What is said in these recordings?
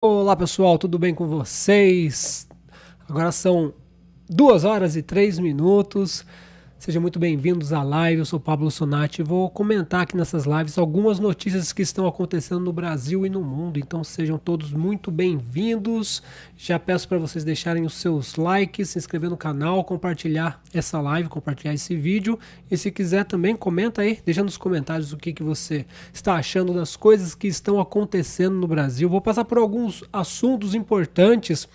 Olá pessoal, tudo bem com vocês? Agora são 2 horas e 3 minutos. Sejam muito bem-vindos à live. Eu sou Pablo Sonati e vou comentar aqui nessas lives algumas notícias que estão acontecendo no Brasil e no mundo. Então sejam todos muito bem-vindos. Já peço para vocês deixarem os seus likes, se inscrever no canal, compartilhar essa live, compartilhar esse vídeo. E se quiser também, comenta aí, deixa nos comentários o que você está achando das coisas que estão acontecendo no Brasil. Vou passar por alguns assuntos importantes.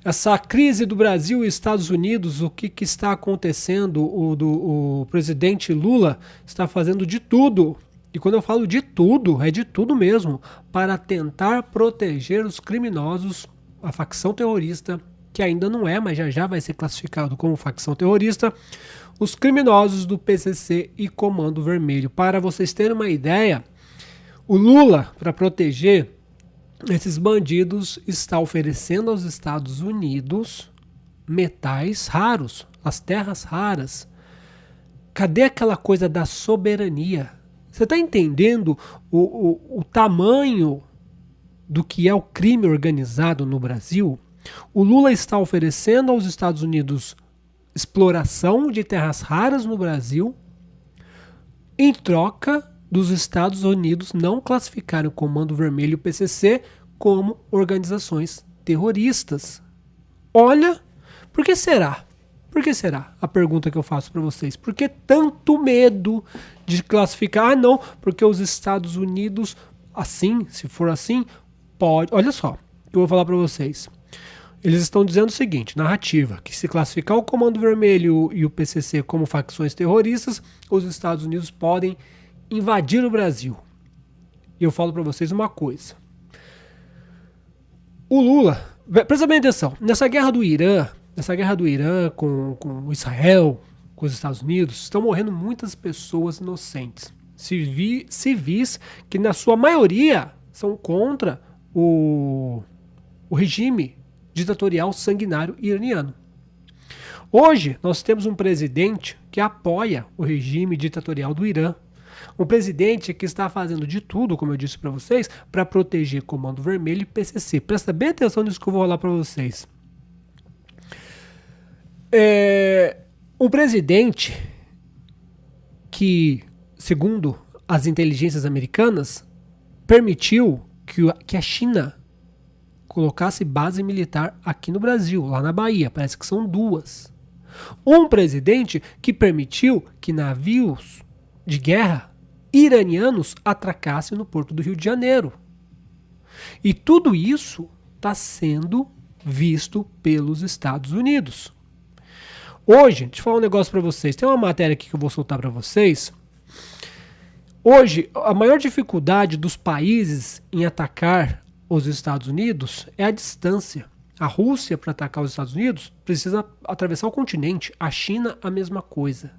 Essa crise do Brasil e Estados Unidos, o que está acontecendo? O presidente Lula está fazendo de tudo, e quando eu falo de tudo, é de tudo mesmo, para tentar proteger os criminosos, a facção terrorista, que ainda não é, mas já vai ser classificado como facção terrorista, os criminosos do PCC e Comando Vermelho. Para vocês terem uma ideia, o Lula, para proteger esses bandidos, está oferecendo aos Estados Unidos metais raros, as terras raras. Cadê aquela coisa da soberania? Você está entendendo o tamanho do que é o crime organizado no Brasil? O Lula está oferecendo aos Estados Unidos exploração de terras raras no Brasil em troca dos Estados Unidos não classificarem o Comando Vermelho e o PCC como organizações terroristas. Olha, por que será? Por que será? A pergunta que eu faço para vocês. Por que tanto medo de classificar? Ah, não, porque os Estados Unidos, assim, se for assim, pode. Olha só, eu vou falar para vocês. Eles estão dizendo o seguinte, narrativa, que se classificar o Comando Vermelho e o PCC como facções terroristas, os Estados Unidos podem invadir o Brasil. E eu falo para vocês uma coisa. O Lula, presta bem atenção, nessa guerra do Irã com Israel, com os Estados Unidos, estão morrendo muitas pessoas inocentes. Civis que na sua maioria são contra o regime ditatorial sanguinário iraniano. Hoje nós temos um presidente que apoia o regime ditatorial do Irã. Um presidente que está fazendo de tudo, como eu disse para vocês, para proteger Comando Vermelho e PCC. Presta bem atenção nisso que eu vou falar para vocês. Um presidente que, segundo as inteligências americanas, permitiu que a China colocasse base militar aqui no Brasil, lá na Bahia. Parece que são duas. Um presidente que permitiu que navios de guerra iranianos atracassem no porto do Rio de Janeiro. E tudo isso está sendo visto pelos Estados Unidos. Hoje, deixa eu falar um negócio para vocês. Tem uma matéria aqui que eu vou soltar para vocês. Hoje, a maior dificuldade dos países em atacar os Estados Unidos é a distância. A Rússia, para atacar os Estados Unidos, precisa atravessar o continente. A China, a mesma coisa.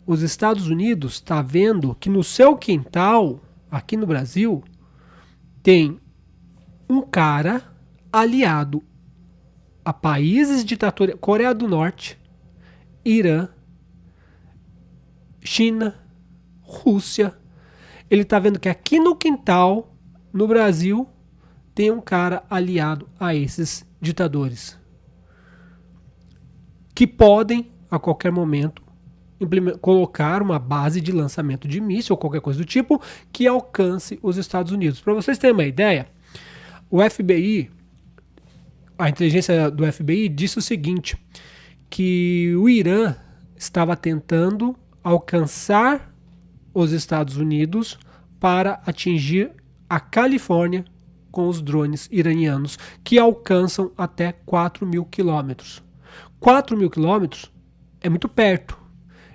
Os Estados Unidos está vendo que no seu quintal, aqui no Brasil, tem um cara aliado a países ditatoriais, Coreia do Norte, Irã, China, Rússia. Ele está vendo que aqui no quintal, no Brasil, tem um cara aliado a esses ditadores que podem, a qualquer momento, colocar uma base de lançamento de míssil ou qualquer coisa do tipo que alcance os Estados Unidos. Para vocês terem uma ideia, o FBI, a inteligência do FBI disse o seguinte, que o Irã estava tentando alcançar os Estados Unidos para atingir a Califórnia com os drones iranianos, que alcançam até 4.000 quilômetros. 4.000 quilômetros é muito perto.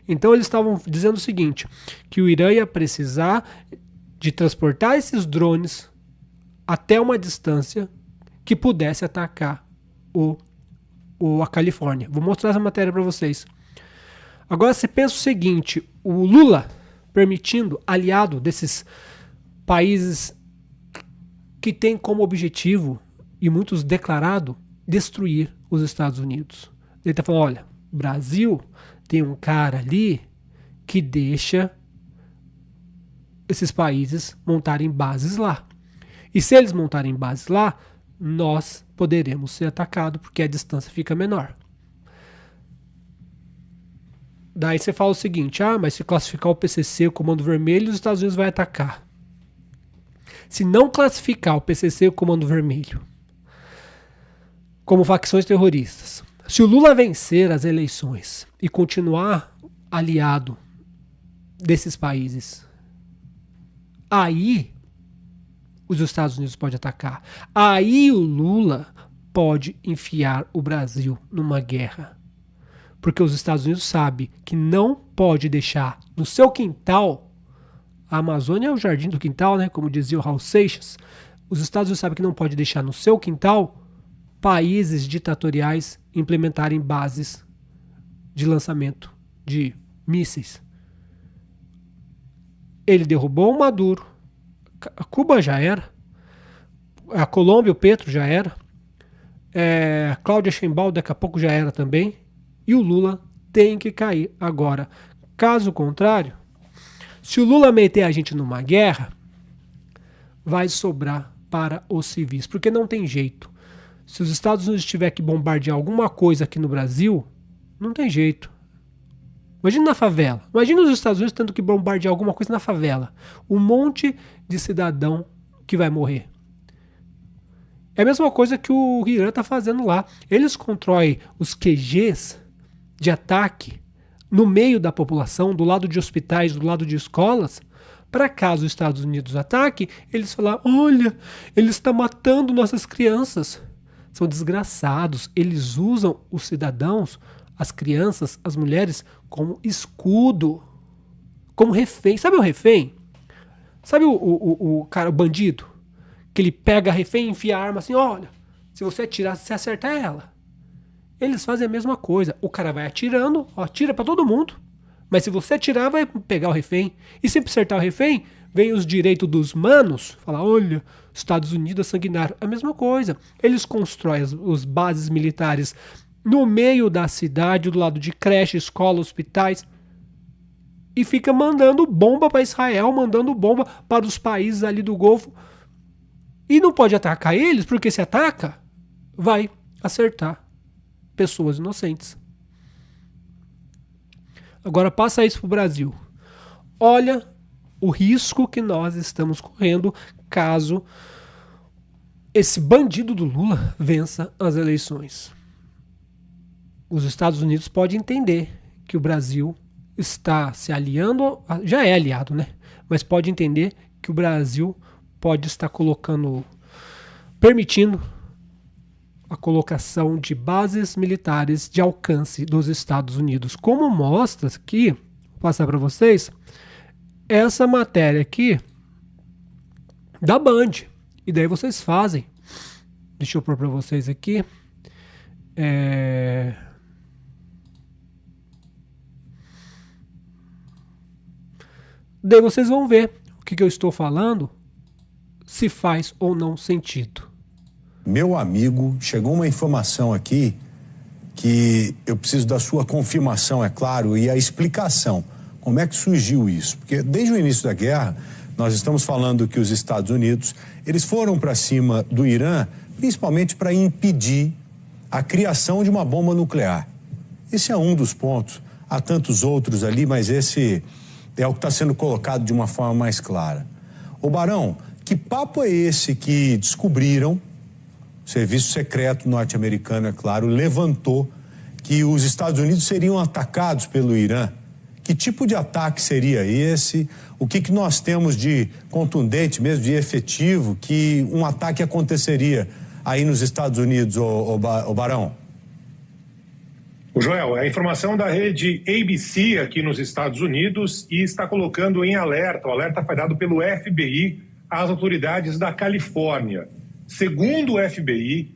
Então eles estavam dizendo o seguinte, que o Irã ia precisar de transportar esses drones até uma distância que pudesse atacar a Califórnia. Vou mostrar essa matéria para vocês. Agora você pensa o seguinte, o Lula permitindo, aliado desses países que tem como objetivo, e muitos declarado, destruir os Estados Unidos. Ele está falando, olha, Brasil tem um cara ali que deixa esses países montarem bases lá. E se eles montarem bases lá, nós poderemos ser atacados, porque a distância fica menor. Daí você fala o seguinte, mas se classificar o PCC, o Comando Vermelho, os Estados Unidos vai atacar. Se não classificar o PCC e o Comando Vermelho como facções terroristas, se o Lula vencer as eleições e continuar aliado desses países, aí os Estados Unidos podem atacar. Aí o Lula pode enfiar o Brasil numa guerra. Porque os Estados Unidos sabem que não pode deixar no seu quintal, a Amazônia é o jardim do quintal, né? Como dizia o Raul Seixas. Os Estados Unidos sabem que não pode deixar no seu quintal países ditatoriais implementarem bases de lançamento de mísseis. Ele derrubou o Maduro, a Cuba já era, a Colômbia, o Petro já era, a Cláudia Sheinbaum daqui a pouco já era também, e o Lula tem que cair agora. Caso contrário, se o Lula meter a gente numa guerra, vai sobrar para os civis, porque não tem jeito. Se os Estados Unidos tiver que bombardear alguma coisa aqui no Brasil, não tem jeito. Imagina na favela. Imagina os Estados Unidos tendo que bombardear alguma coisa na favela. Um monte de cidadão que vai morrer. É a mesma coisa que o Irã está fazendo lá. Eles constroem os QGs de ataque no meio da população, do lado de hospitais, do lado de escolas, para caso os Estados Unidos ataque, eles falam, olha, ele está matando nossas crianças. São desgraçados. Eles usam os cidadãos, as crianças, as mulheres, como escudo, como refém. Sabe o refém? Sabe o cara, o bandido? Que ele pega a refém e enfia a arma assim, olha, se você atirar, você acertar ela. Eles fazem a mesma coisa. O cara vai atirando, atira pra todo mundo, mas se você atirar, vai pegar o refém. E se acertar o refém, vem os direitos dos manos, falar, olha, Estados Unidos é sanguinário. A mesma coisa. Eles constroem as bases militares no meio da cidade, do lado de creche, escola, hospitais, e fica mandando bomba para Israel, mandando bomba para os países ali do Golfo. E não pode atacar eles, porque se ataca, vai acertar pessoas inocentes. Agora passa isso pro Brasil. Olha o risco que nós estamos correndo caso esse bandido do Lula vença as eleições. Os Estados Unidos podem entender que o Brasil está se aliando, já é aliado, né? Mas pode entender que o Brasil pode estar permitindo a colocação de bases militares de alcance dos Estados Unidos. Como mostra aqui, vou passar para vocês, essa matéria aqui da Band. E daí vocês fazem. Deixa eu pôr para vocês aqui. Daí vocês vão ver o que eu estou falando, se faz ou não sentido. Meu amigo, chegou uma informação aqui que eu preciso da sua confirmação, é claro, e a explicação. Como é que surgiu isso? Porque desde o início da guerra, nós estamos falando que os Estados Unidos, eles foram para cima do Irã, principalmente para impedir a criação de uma bomba nuclear. Esse é um dos pontos. Há tantos outros ali, mas esse é o que está sendo colocado de uma forma mais clara. Ô Barão, que papo é esse que descobriram, o Serviço Secreto norte-americano, é claro, levantou que os Estados Unidos seriam atacados pelo Irã? Que tipo de ataque seria esse? O que nós temos de contundente, mesmo de efetivo, que um ataque aconteceria aí nos Estados Unidos, ô Barão? O Joel, a informação da rede ABC aqui nos Estados Unidos e está colocando em alerta. O alerta foi dado pelo FBI às autoridades da Califórnia. Segundo o FBI,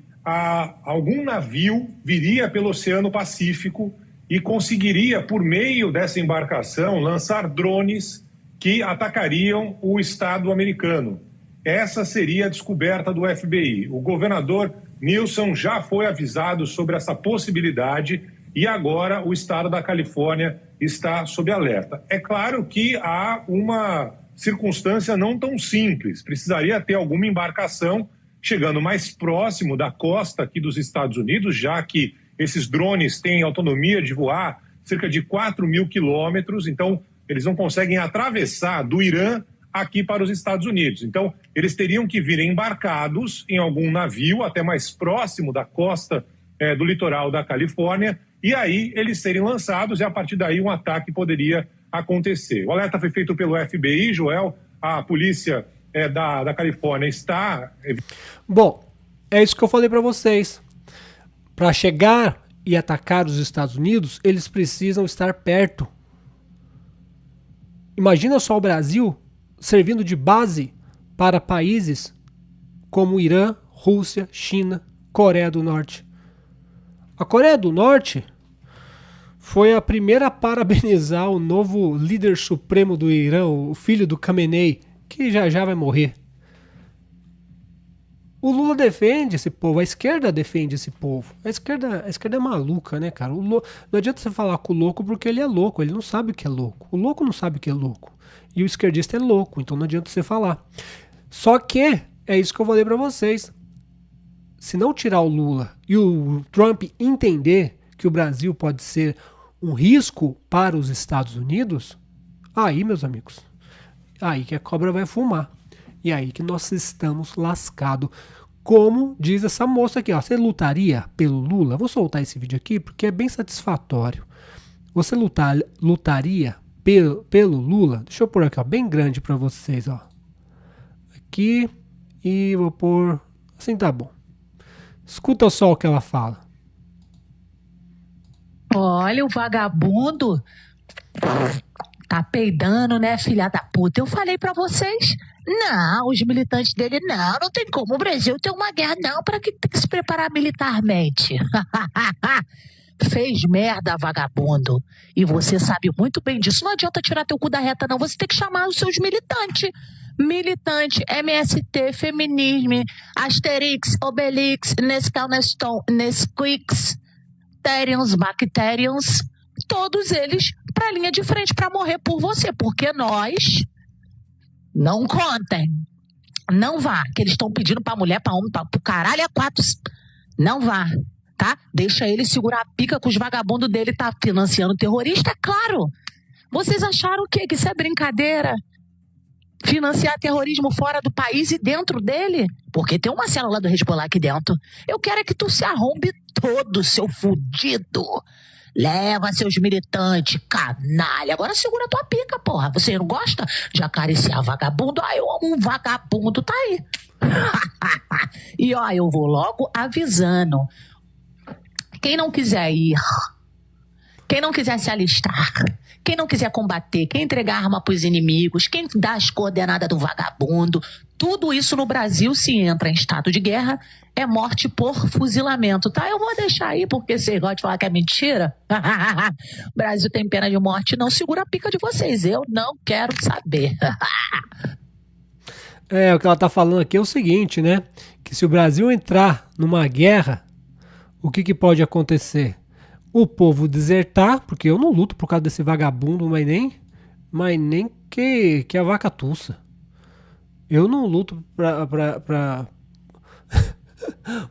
algum navio viria pelo Oceano Pacífico e conseguiria, por meio dessa embarcação, lançar drones que atacariam o Estado americano. Essa seria a descoberta do FBI. O governador Newsom já foi avisado sobre essa possibilidade e agora o Estado da Califórnia está sob alerta. É claro que há uma circunstância não tão simples. Precisaria ter alguma embarcação chegando mais próximo da costa aqui dos Estados Unidos, já que esses drones têm autonomia de voar cerca de 4.000 quilômetros, então eles não conseguem atravessar do Irã aqui para os Estados Unidos. Então, eles teriam que vir embarcados em algum navio até mais próximo da costa do litoral da Califórnia, e aí eles serem lançados e a partir daí um ataque poderia acontecer. O alerta foi feito pelo FBI, Joel, a polícia da Califórnia está... Bom, é isso que eu falei para vocês. Para chegar e atacar os Estados Unidos, eles precisam estar perto. Imagina só o Brasil servindo de base para países como Irã, Rússia, China, Coreia do Norte. A Coreia do Norte foi a primeira a parabenizar o novo líder supremo do Irã, o filho do Khamenei, que já vai morrer. O Lula defende esse povo, a esquerda defende esse povo. A esquerda é maluca, né, cara? Não adianta você falar com o louco porque ele é louco, ele não sabe o que é louco. O louco não sabe o que é louco. E o esquerdista é louco, então não adianta você falar. Só que, é isso que eu falei pra vocês. Se não tirar o Lula e o Trump entender que o Brasil pode ser um risco para os Estados Unidos, aí, meus amigos, aí que a cobra vai fumar. E aí que nós estamos lascados. Como diz essa moça aqui, ó, você lutaria pelo Lula? Vou soltar esse vídeo aqui porque é bem satisfatório. Você lutaria pelo Lula? Deixa eu pôr aqui, ó, bem grande para vocês, ó. Aqui e vou pôr assim, tá bom. Escuta só o que ela fala. Olha o vagabundo tá peidando, né, filha da puta? Eu falei pra vocês. Não, os militantes dele não tem como o Brasil ter uma guerra não, para que tem que se preparar militarmente. Fez merda, vagabundo. E você sabe muito bem disso. Não adianta tirar teu cu da reta não, você tem que chamar os seus militantes. Militante, MST, feminismo, Asterix, Obelix, Nescau, Neston, Nesquix, Terians, Bacterians, todos eles pra linha de frente pra morrer por você, porque nós não contem. Não vá, que eles estão pedindo pra mulher, pra homem, pro caralho, a quatro. Não vá, tá? Deixa ele segurar a pica que os vagabundos dele tá financiando terrorista, é claro. Vocês acharam o quê? Que isso é brincadeira? Financiar terrorismo fora do país e dentro dele? Porque tem uma célula do Hezbollah aqui dentro. Eu quero é que tu se arrombe todo, seu fudido. Leva seus militantes, canalha. Agora segura tua pica, porra. Você não gosta de acariciar vagabundo? Ah, eu amo um vagabundo, tá aí. E ó, eu vou logo avisando. Quem não quiser ir, quem não quiser se alistar, quem não quiser combater, quem entregar arma pros inimigos, quem dá as coordenadas do vagabundo, tudo isso no Brasil, se entra em estado de guerra, é morte por fuzilamento, tá? Eu vou deixar aí, porque vocês gostam de falar que é mentira. O Brasil tem pena de morte, não segura a pica de vocês, eu não quero saber. O que ela tá falando aqui é o seguinte, né? Que se o Brasil entrar numa guerra, o que pode acontecer? O povo desertar, porque eu não luto por causa desse vagabundo, mas nem que a vaca tussa. Eu não luto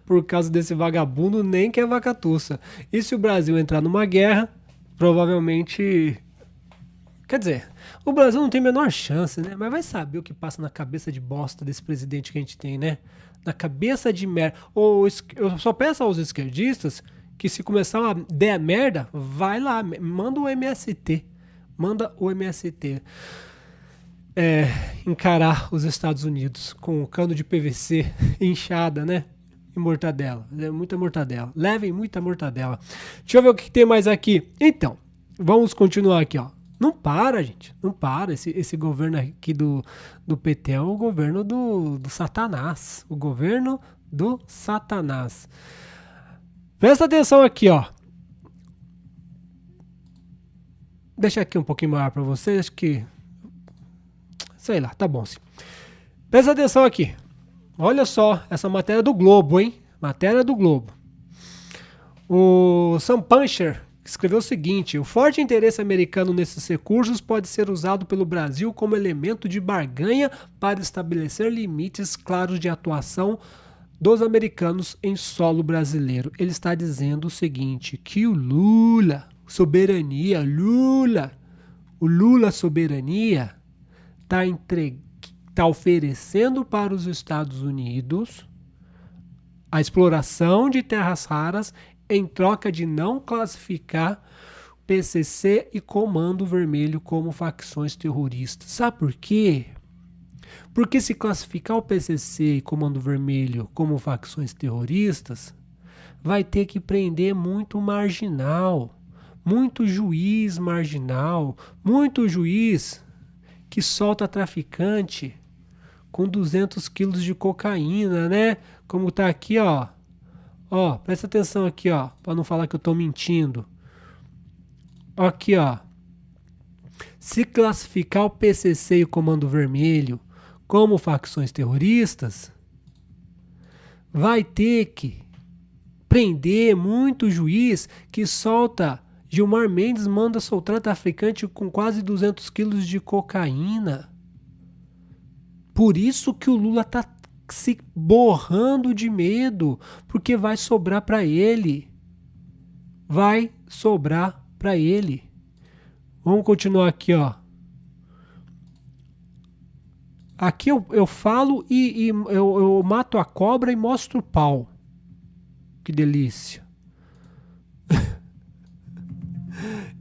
por causa desse vagabundo, nem que a vaca tussa. E se o Brasil entrar numa guerra, provavelmente... Quer dizer, o Brasil não tem a menor chance, né? Mas vai saber o que passa na cabeça de bosta desse presidente que a gente tem, né? Na cabeça de merda. Eu só peço aos esquerdistas que se começar a der merda, vai lá, manda o MST. Manda o MST encarar os Estados Unidos com cano de PVC, inchada, né? E mortadela. Muita mortadela. Levem muita mortadela. Deixa eu ver o que tem mais aqui. Então, vamos continuar aqui, ó. Não para, gente. Não para. Esse governo aqui do PT é o governo do Satanás. O governo do Satanás. Presta atenção aqui, ó. Deixa aqui um pouquinho maior pra vocês. Acho que... sei lá, tá bom sim. Presta atenção aqui. Olha só essa matéria do Globo, hein? Matéria do Globo. O Sam Puncher, escreveu o seguinte: o forte interesse americano nesses recursos pode ser usado pelo Brasil como elemento de barganha para estabelecer limites claros de atuação dos americanos em solo brasileiro. Ele está dizendo o seguinte, que o Lula, soberania, o Lula soberania, está oferecendo para os Estados Unidos a exploração de terras raras em troca de não classificar PCC e Comando Vermelho como facções terroristas. Sabe por quê? Porque se classificar o PCC e Comando Vermelho como facções terroristas, vai ter que prender muito marginal, muito juiz marginal, muito juiz que solta traficante com 200 quilos de cocaína, né? Como tá aqui, ó. Ó, presta atenção aqui, ó, para não falar que eu tô mentindo. Aqui, ó. Se classificar o PCC e o Comando Vermelho como facções terroristas, vai ter que prender muito juiz que solta. Gilmar Mendes manda soltar traficante com quase 200 quilos de cocaína. Por isso que o Lula tá se borrando de medo, porque vai sobrar para ele. Vai sobrar para ele. Vamos continuar aqui, ó. Aqui eu falo e eu mato a cobra e mostro o pau. Que delícia.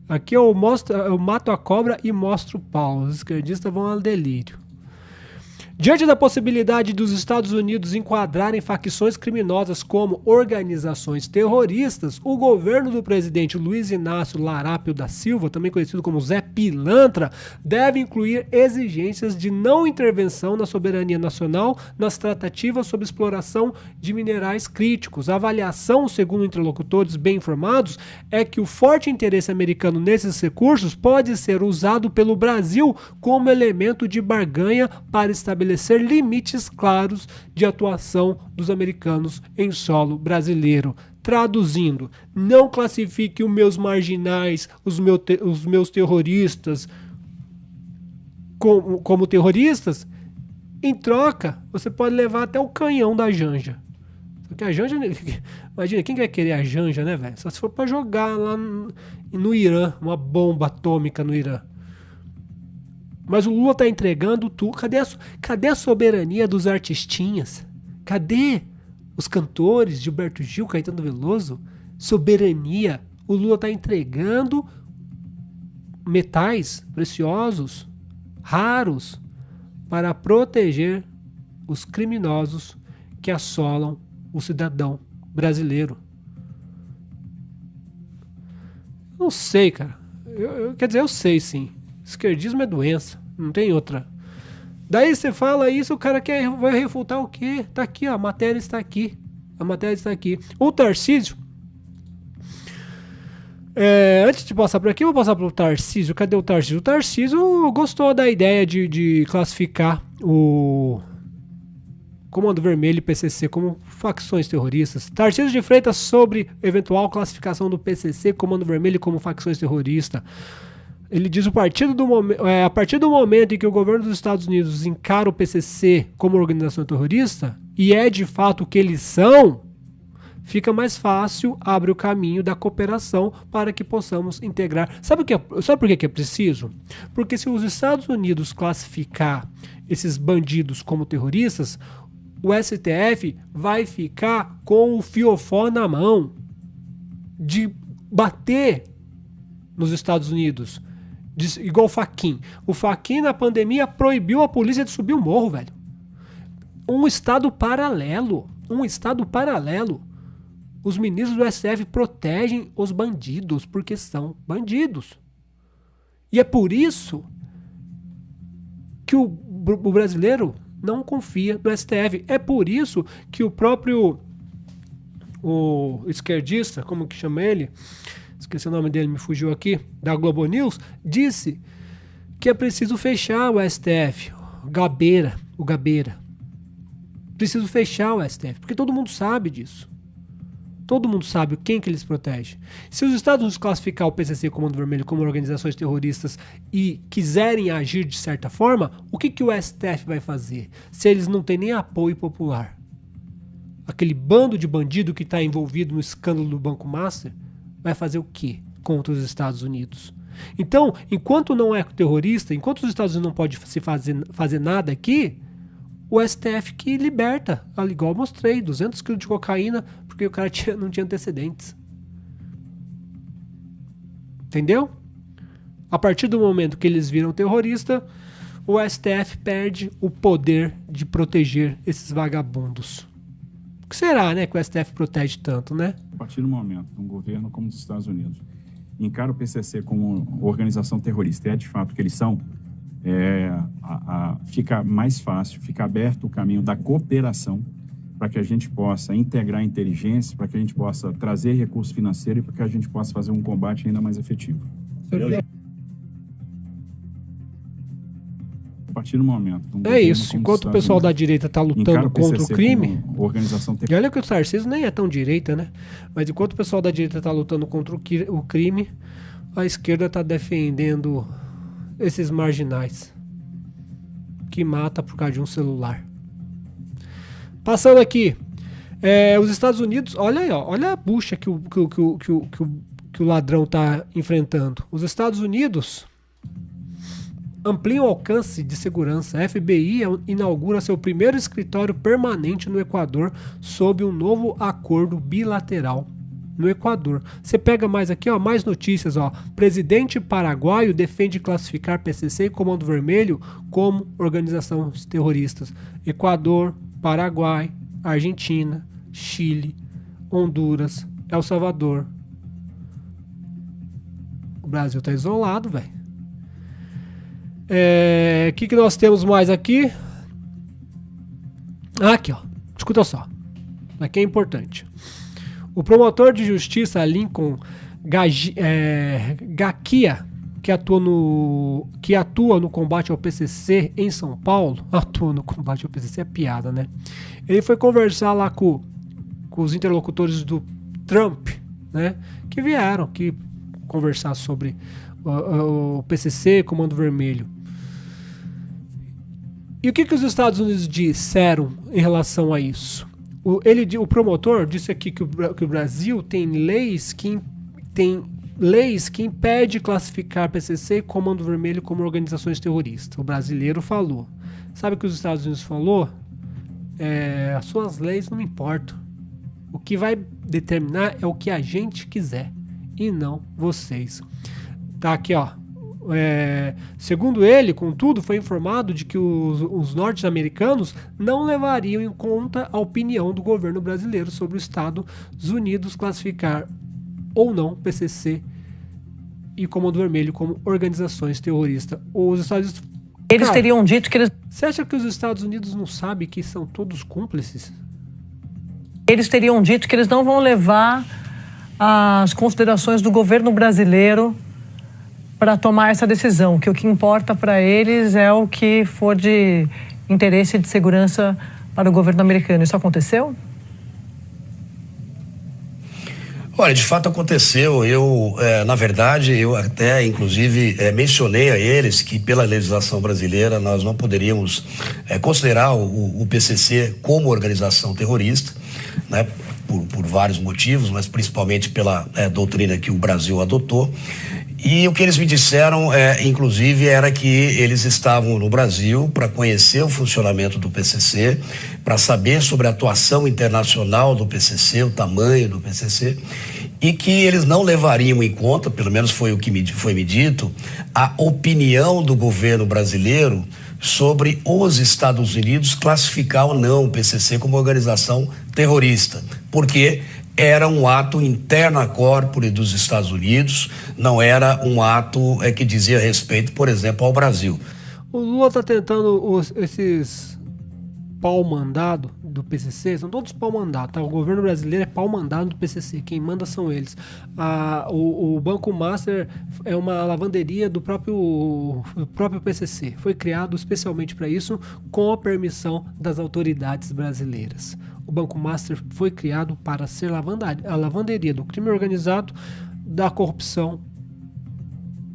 Aqui eu mato a cobra e mostro o pau. Os esquerdistas vão ao delírio. Diante da possibilidade dos Estados Unidos enquadrarem facções criminosas como organizações terroristas, o governo do presidente Luiz Inácio Larápio da Silva, também conhecido como Zé Pilantra, deve incluir exigências de não intervenção na soberania nacional nas tratativas sobre exploração de minerais críticos. A avaliação, segundo interlocutores bem informados, é que o forte interesse americano nesses recursos pode ser usado pelo Brasil como elemento de barganha para estabelecer limites claros de atuação dos americanos em solo brasileiro. Traduzindo, não classifique os meus marginais, os meus terroristas como terroristas. Em troca, você pode levar até o canhão da Janja. Só que a Janja, imagina, quem vai querer a Janja, né, velho? Só se for para jogar lá no Irã, uma bomba atômica no Irã. Mas o Lula tá entregando tudo. Cadê a soberania dos artistinhas? Cadê os cantores, Gilberto Gil, Caetano Veloso? Soberania. O Lula tá entregando metais preciosos, raros, para proteger os criminosos que assolam o cidadão brasileiro. Não sei, cara. Quer dizer, eu sei sim. Esquerdismo é doença, não tem outra. Daí você fala isso, o cara vai refutar o quê? Tá aqui, ó, a matéria está aqui. A matéria está aqui. O Tarcísio, antes de passar por aqui, eu vou passar pro Tarcísio. Cadê o Tarcísio? O Tarcísio gostou da ideia de classificar o Comando Vermelho e PCC como facções terroristas. Tarcísio de Freitas sobre eventual classificação do PCC, Comando Vermelho como facções terroristas. Ele diz a partir do momento em que o governo dos Estados Unidos encara o PCC como organização terrorista, e é de fato o que eles são, fica mais fácil, abre o caminho da cooperação para que possamos integrar. Sabe por que é preciso? Porque se os Estados Unidos classificar esses bandidos como terroristas, o STF vai ficar com o fiofó na mão de bater nos Estados Unidos. Igual o Fachin. O Fachin, na pandemia, proibiu a polícia de subir o morro, velho. Um estado paralelo. Os ministros do STF protegem os bandidos, porque são bandidos. E é por isso que o brasileiro não confia no STF. É por isso que o próprio esquerdista, como que chama ele? Esqueci o nome dele, me fugiu aqui, da Globo News, disse que é preciso fechar o STF, o Gabeira. Preciso fechar o STF, porque todo mundo sabe disso. Todo mundo sabe quem que eles protegem. Se os Estados Unidos classificar o PCC e o Comando Vermelho como organizações terroristas e quiserem agir de certa forma, o que o STF vai fazer? Se eles não têm nem apoio popular. Aquele bando de bandido que está envolvido no escândalo do Banco Master vai fazer o quê contra os Estados Unidos? Então, enquanto não é terrorista, enquanto os Estados Unidos não podem fazer nada aqui, o STF que liberta, igual eu mostrei, 200 quilos de cocaína, porque o cara não tinha antecedentes. Entendeu? A partir do momento que eles viram terrorista, o STF perde o poder de proteger esses vagabundos. O que será, né, que o STF protege tanto, né? A partir do momento que um governo como os Estados Unidos encara o PCC como organização terrorista, e é de fato que eles são, fica mais fácil, fica aberto o caminho da cooperação para que a gente possa integrar inteligência, para que a gente possa trazer recurso financeiro e para que a gente possa fazer um combate ainda mais efetivo. A partir do momento... É isso, enquanto o pessoal da direita está lutando contra o crime... E olha que o Tarcísio nem é tão direita, né? Mas enquanto o pessoal da direita está lutando contra o crime, a esquerda está defendendo esses marginais que mata por causa de um celular. Passando aqui, os Estados Unidos, olha aí, ó, olha a bucha que o ladrão está enfrentando. Os Estados Unidos ampliam o alcance de segurança. A FBI inaugura seu primeiro escritório permanente no Equador sob um novo acordo bilateral. No Equador. Você pega mais aqui, ó, mais notícias, ó. Presidente paraguaio defende classificar PCC e Comando Vermelho como organizações terroristas. Equador, Paraguai, Argentina, Chile, Honduras, El Salvador. O Brasil tá isolado, velho. O que nós temos mais aqui? Aqui, ó. Escuta só. Aqui é importante. O promotor de justiça Lincoln Gakia, que atua no combate ao PCC em São Paulo, atua no combate ao PCC, é piada, né? Ele foi conversar lá com os interlocutores do Trump, né? Que vieram aqui conversar sobre o PCC, Comando Vermelho. E o que os Estados Unidos disseram em relação a isso? O promotor disse aqui que o Brasil tem leis que impedem classificar PCC e Comando Vermelho como organizações terroristas. O brasileiro falou. Sabe o que os Estados Unidos falou? As suas leis não me importam. O que vai determinar é o que a gente quiser e não vocês. Tá aqui, ó. Segundo ele, contudo, foi informado de que os norte-americanos não levariam em conta a opinião do governo brasileiro sobre os Estados Unidos classificar ou não PCC e Comando Vermelho como organizações terroristas. Os Estados Unidos... Eles teriam dito que eles... Você acha que os Estados Unidos não sabem que são todos cúmplices? Eles teriam dito que eles não vão levar as considerações do governo brasileiro para tomar essa decisão, que o que importa para eles é o que for de interesse de segurança para o governo americano. Isso aconteceu? Olha, de fato aconteceu. Na verdade, eu até, inclusive, mencionei a eles que, pela legislação brasileira, nós não poderíamos considerar o PCC como organização terrorista, né, por vários motivos, mas principalmente pela doutrina que o Brasil adotou. E o que eles me disseram, inclusive, era que eles estavam no Brasil para conhecer o funcionamento do PCC, para saber sobre a atuação internacional do PCC, o tamanho do PCC, e que eles não levariam em conta, pelo menos foi o que foi me dito, a opinião do governo brasileiro sobre os Estados Unidos classificar ou não o PCC como organização terrorista, porque era um ato interno à corpore dos Estados Unidos, não era um ato que dizia respeito, por exemplo, ao Brasil. O Lula está tentando esses pau-mandado do PCC, são todos pau-mandado, tá? O governo brasileiro é pau-mandado do PCC, quem manda são eles. O Banco Master é uma lavanderia do próprio PCC, foi criado especialmente para isso, com a permissão das autoridades brasileiras. O Banco Master foi criado para ser a lavanderia do crime organizado, da corrupção.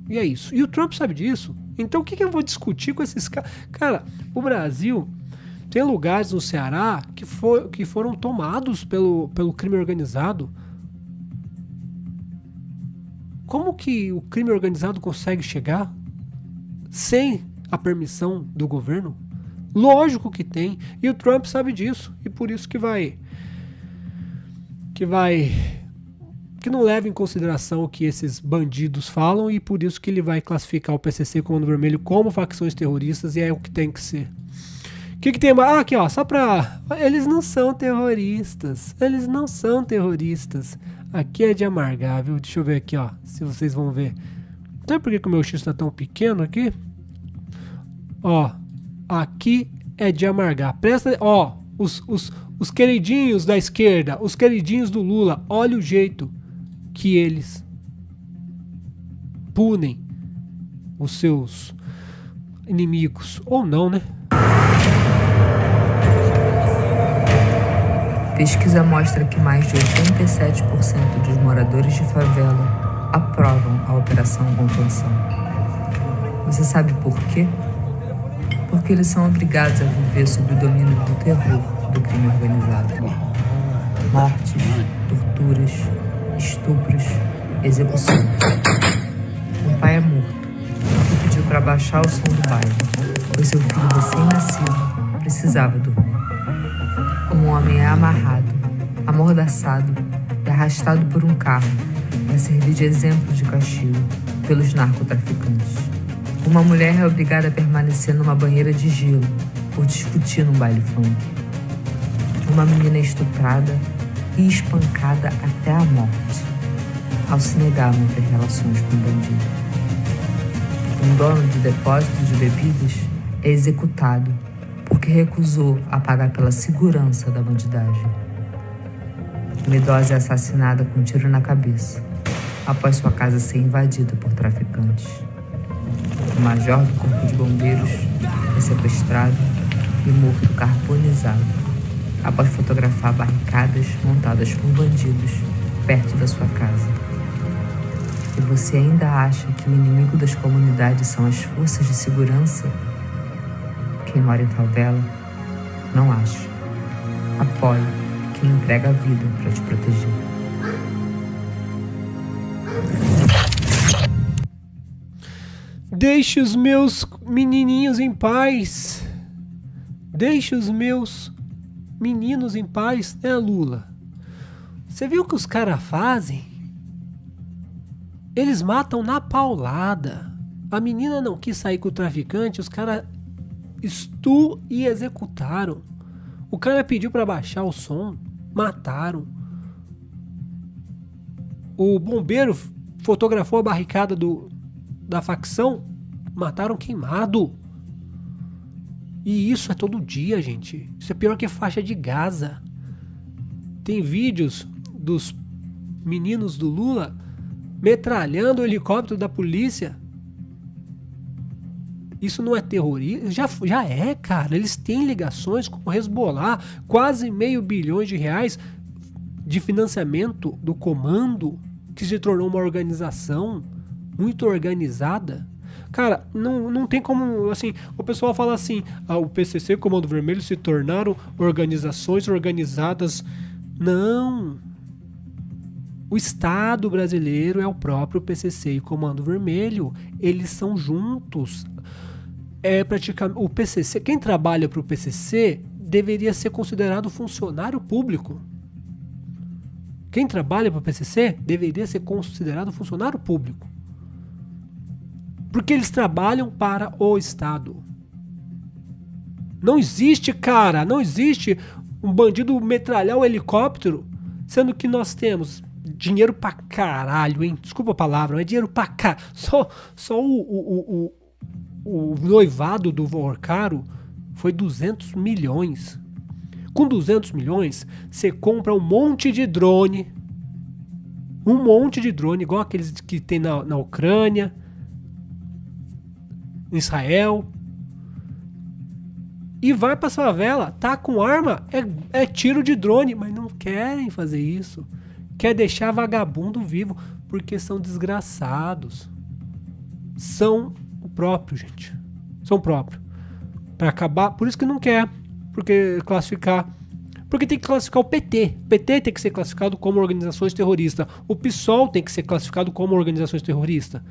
E é isso. E o Trump sabe disso. Então o que eu vou discutir com esses caras? Cara, o Brasil tem lugares no Ceará que foram tomados pelo crime organizado. Como que o crime organizado consegue chegar sem a permissão do governo? Lógico que tem. E o Trump sabe disso. E por isso que não leva em consideração o que esses bandidos falam, e por isso que ele vai classificar o PCC, Comando Vermelho, como facções terroristas, e é o que tem que ser. O que tem mais? Aqui, ó, só pra... Eles não são terroristas. Eles não são terroristas. Aqui é de amargar, viu? Deixa eu ver aqui, ó, se vocês vão ver. Sabe por que o meu X tá tão pequeno aqui? Ó, aqui é de amargar. Presta... Ó, os queridinhos da esquerda, os queridinhos do Lula, olha o jeito que eles punem os seus inimigos. Ou não, né? Pesquisa mostra que mais de 87% dos moradores de favela aprovam a Operação Contenção. Você sabe por quê? Porque eles são obrigados a viver sob o domínio do terror do crime organizado. Mortes, torturas, estupros, execuções. Um pai é morto porque pediu para baixar o som do bairro, pois seu filho recém-nascido precisava dormir. Um homem é amarrado, amordaçado e arrastado por um carro para servir de exemplo de castigo pelos narcotraficantes. Uma mulher é obrigada a permanecer numa banheira de gelo por discutir num baile funk. Uma menina é estuprada e espancada até a morte ao se negar a manter relações com o bandido. Um dono de depósito de bebidas é executado porque recusou a pagar pela segurança da bandidagem. Uma idosa é assassinada com um tiro na cabeça após sua casa ser invadida por traficantes. O major do Corpo de Bombeiros é sequestrado e morto carbonizado após fotografar barricadas montadas por bandidos perto da sua casa. E você ainda acha que o inimigo das comunidades são as forças de segurança? Quem mora em favela não acha. Apoie quem entrega a vida para te proteger. Deixe os meus menininhos em paz. Deixe os meus meninos em paz, né, Lula? Você viu o que os caras fazem? Eles matam na paulada. A menina não quis sair com o traficante, os caras e executaram. O cara pediu pra baixar o som, mataram. O bombeiro fotografou a barricada da facção, mataram queimado. E isso é todo dia, gente. Isso é pior que faixa de Gaza. Tem vídeos dos meninos do Lula metralhando o helicóptero da polícia. Isso não é terrorismo? Já é, cara. Eles têm ligações com o Hezbollah. Quase R$500 bilhões de financiamento do comando, que se tornou uma organização muito organizada. Cara, não tem como, assim, o pessoal fala assim, o PCC e o Comando Vermelho se tornaram organizações organizadas. Não. O Estado brasileiro é o próprio PCC e Comando Vermelho. Eles são juntos. Praticamente o PCC, quem trabalha para o PCC deveria ser considerado funcionário público. Quem trabalha para o PCC deveria ser considerado funcionário público. Porque eles trabalham para o Estado. Não existe, cara, não existe um bandido metralhar o helicóptero, sendo que nós temos dinheiro pra caralho, hein? Desculpa a palavra, mas é dinheiro pra caralho. Só o noivado do Vorcaro foi 200 milhões. Com 200 milhões, você compra um monte de drone. Um monte de drone, igual aqueles que tem na Ucrânia, em Israel. e vai pra favela, tá com arma, é tiro de drone, mas não querem fazer isso. Quer deixar vagabundo vivo, porque são desgraçados. São o próprio, gente. São o próprio. Pra acabar, por isso que não quer, porque classificar... Porque tem que classificar o PT. O PT tem que ser classificado como organizações terroristas. O PSOL tem que ser classificado como organizações terroristas.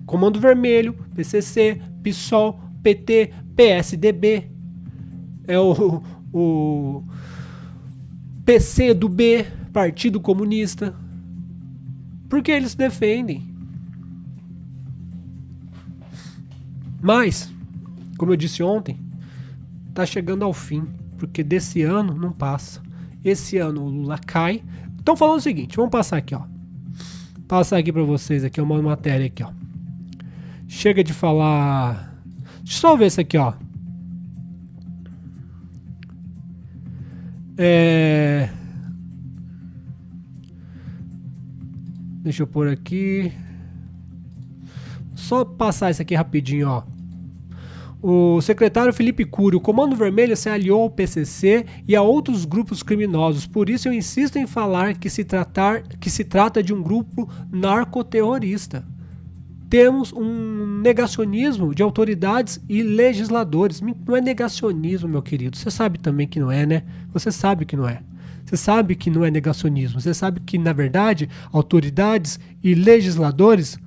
Comando Vermelho, PCC, PSOL, PT, PSDB. É o PC do B, Partido Comunista. Porque eles defendem. Mas, como eu disse ontem, tá chegando ao fim. Porque desse ano não passa. Esse ano o Lula cai. Estão falando o seguinte, vamos passar aqui, ó. Passar aqui pra vocês aqui, uma matéria aqui, ó. Chega de falar... Deixa eu só ver isso aqui, ó. Deixa eu pôr aqui. Só passar isso aqui rapidinho, ó. O secretário Felipe Cury, o Comando Vermelho se aliou ao PCC e a outros grupos criminosos. Por isso eu insisto em falar que se trata de um grupo narcoterrorista. Temos um negacionismo de autoridades e legisladores. Não é negacionismo, meu querido. Você sabe também que não é, né? Você sabe que não é. Você sabe que não é negacionismo. Você sabe que, na verdade, autoridades e legisladores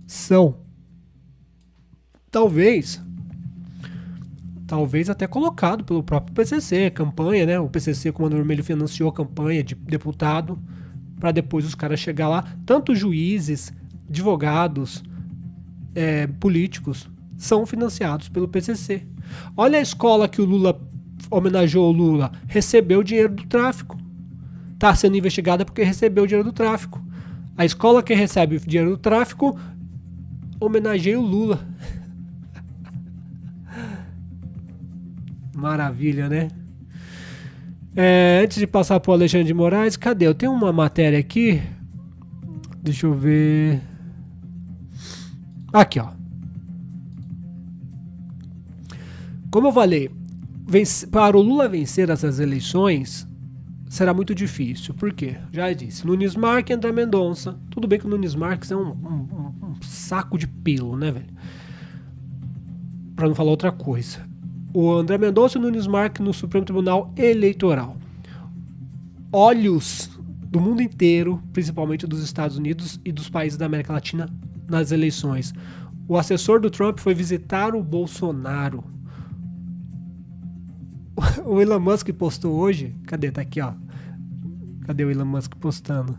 são, talvez até colocado pelo próprio PCC, campanha, né? O PCC, Comando Vermelho, financiou a campanha de deputado para depois os caras chegar lá. Tanto juízes, advogados, políticos são financiados pelo PCC. Olha a escola que o Lula homenageou o Lula, recebeu dinheiro do tráfico. Está sendo investigada porque recebeu dinheiro do tráfico. A escola que recebe dinheiro do tráfico homenageia o Lula. Maravilha, né? Antes de passar para o Alexandre de Moraes, cadê? Eu tenho uma matéria aqui. Deixa eu ver. Aqui, ó. Como eu falei, para o Lula vencer essas eleições será muito difícil. Por quê? Já disse, Nunes Marques e André Mendonça. Tudo bem que o Nunes Marques é um saco de pelo, né, velho? Para não falar outra coisa. O André Mendonça e o Nunes Marques no Supremo Tribunal Eleitoral. Olhos do mundo inteiro, principalmente dos Estados Unidos e dos países da América Latina, nas eleições. O assessor do Trump foi visitar o Bolsonaro. O Elon Musk postou hoje. Cadê? Tá aqui, ó. Cadê o Elon Musk postando?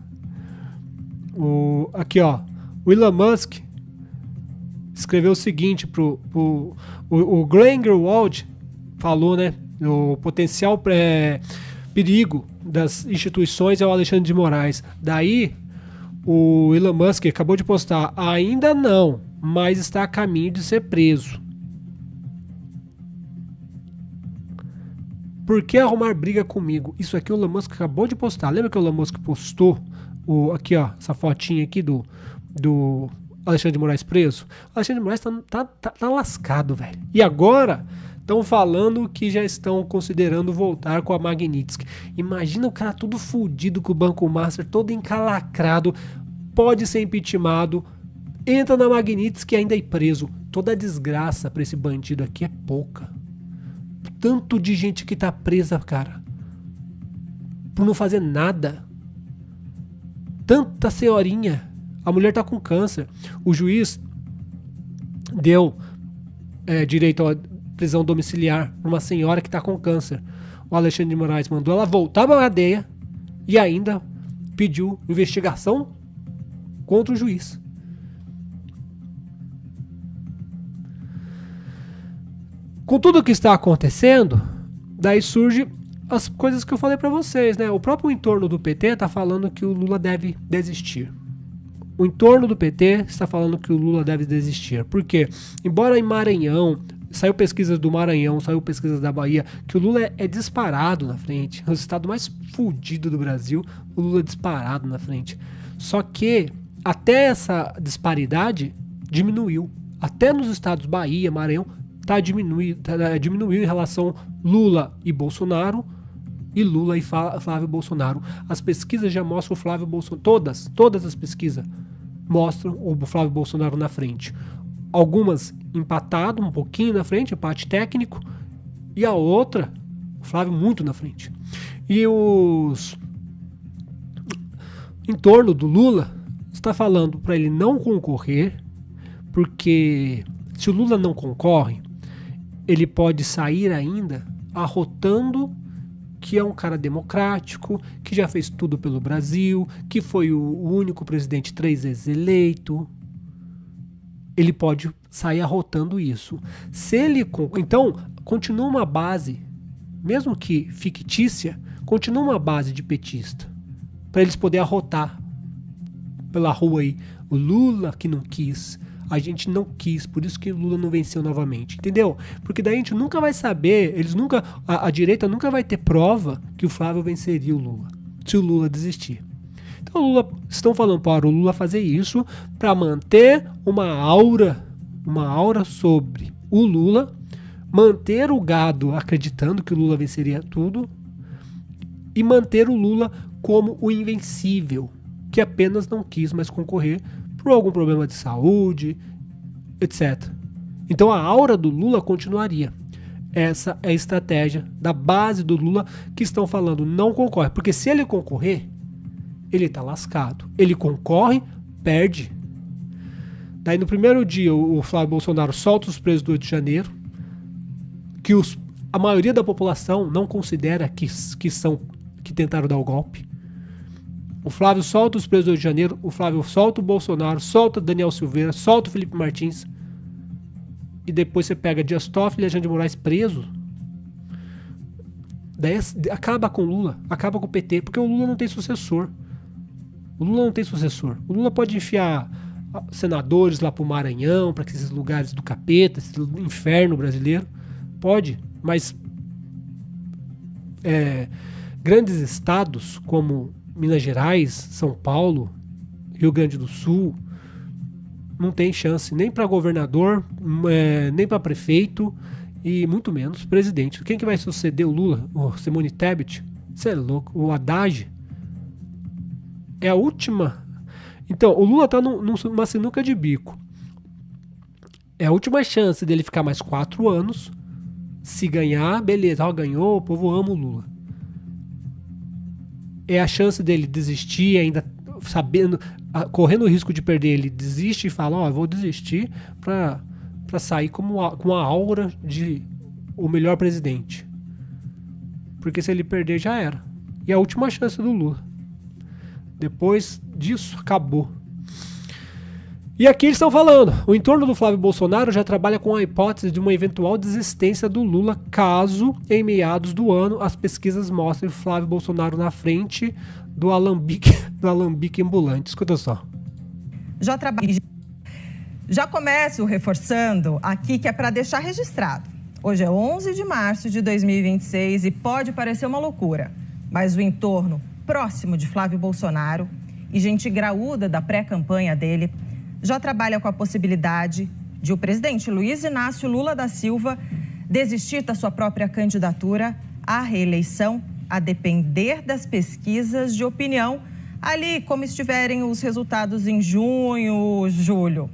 Aqui, ó. O Elon Musk escreveu o seguinte o Glenn Greenwald falou, né? O potencial perigo das instituições é o Alexandre de Moraes. Daí, o Elon Musk acabou de postar, ainda não, mas está a caminho de ser preso. Por que arrumar briga comigo? Isso aqui o Elon Musk acabou de postar. Lembra que o Elon Musk postou aqui, ó, essa fotinha aqui do Alexandre de Moraes preso? O Alexandre de Moraes tá lascado, velho. E agora estão falando que já estão considerando voltar com a Magnitsky. Imagina o cara todo fudido com o Banco Master, todo encalacrado, pode ser impeachmentado, entra na Magnitsky e ainda é preso. Toda a desgraça pra esse bandido aqui é pouca. Tanto de gente que tá presa, cara, por não fazer nada. Tanta senhorinha. A mulher tá com câncer. O juiz deu direito à prisão domiciliar para uma senhora que tá com câncer. O Alexandre de Moraes mandou ela voltar pra cadeia e ainda pediu investigação contra o juiz. Com tudo o que está acontecendo, daí surge as coisas que eu falei para vocês, né? O próprio entorno do PT tá falando que o Lula deve desistir. O entorno do PT está falando que o Lula deve desistir. Por quê? Embora em Maranhão, saiu pesquisas do Maranhão, saiu pesquisas da Bahia, que o Lula é disparado na frente. O estado mais fudido do Brasil, o Lula é disparado na frente. Só que até essa disparidade diminuiu. Até nos estados Bahia, Maranhão, diminuiu em relação Lula e Bolsonaro, e Lula e Flávio Bolsonaro. As pesquisas já mostram o Flávio Bolsonaro, todas as pesquisas mostram o Flávio Bolsonaro na frente. Algumas empatado, um pouquinho na frente, empate técnico, e a outra, o Flávio muito na frente. E os em torno do Lula está falando para ele não concorrer, porque se o Lula não concorre, ele pode sair ainda arrotando que é um cara democrático, que já fez tudo pelo Brasil, que foi o único presidente 3 vezes eleito. Ele pode sair arrotando isso. Se ele, então, continua uma base, mesmo que fictícia, continua uma base de petista, para eles poderem arrotar pela rua aí. O Lula que não quis, a gente não quis, por isso que o Lula não venceu novamente, entendeu? Porque daí a gente nunca vai saber, a direita nunca vai ter prova que o Flávio venceria o Lula, se o Lula desistir. Então o Lula, estão falando para o Lula fazer isso para manter uma aura sobre o Lula, manter o gado acreditando que o Lula venceria tudo e manter o Lula como o invencível, que apenas não quis mais concorrer por algum problema de saúde, etc. Então a aura do Lula continuaria. Essa é a estratégia da base do Lula, que estão falando não concorre. Porque se ele concorrer, ele tá lascado. Ele concorre, perde. Daí no primeiro dia o Flávio Bolsonaro solta os presos do 8 de janeiro, que a maioria da população não considera que tentaram dar o golpe. O Flávio solta os presos do 8 de janeiro, o Flávio solta o Bolsonaro, solta o Daniel Silveira, solta o Felipe Martins. E depois você pega Dias Toffoli e Alexandre de Moraes preso. Daí acaba com o Lula, acaba com o PT, porque o Lula não tem sucessor. O Lula pode enfiar senadores lá pro Maranhão, para esses lugares do capeta, esse inferno brasileiro. Pode, mas grandes estados como Minas Gerais, São Paulo, Rio Grande do Sul, não tem chance nem para governador, nem para prefeito e muito menos presidente. Quem que vai suceder o Lula? O Simone Tebet? Você é louco. O Haddad? É a última. Então, o Lula tá numa sinuca de bico. É a última chance dele ficar mais 4 anos. Se ganhar, beleza. Ganhou, o povo ama o Lula. É a chance dele desistir, ainda sabendo, correndo o risco de perder, ele desiste e fala, eu vou desistir para sair com a aura de o melhor presidente. Porque se ele perder, já era. E é a última chance do Lula. Depois disso, acabou. E aqui eles estão falando, o entorno do Flávio Bolsonaro já trabalha com a hipótese de uma eventual desistência do Lula caso, em meados do ano, as pesquisas mostrem Flávio Bolsonaro na frente do alambique ambulante. Escuta só. Já começo reforçando aqui que é para deixar registrado. Hoje é 11 de março de 2026 e pode parecer uma loucura, mas o entorno próximo de Flávio Bolsonaro e gente graúda da pré-campanha dele já trabalha com a possibilidade de o presidente Luiz Inácio Lula da Silva desistir da sua própria candidatura à reeleição, a depender das pesquisas de opinião, ali como estiverem os resultados em junho, julho.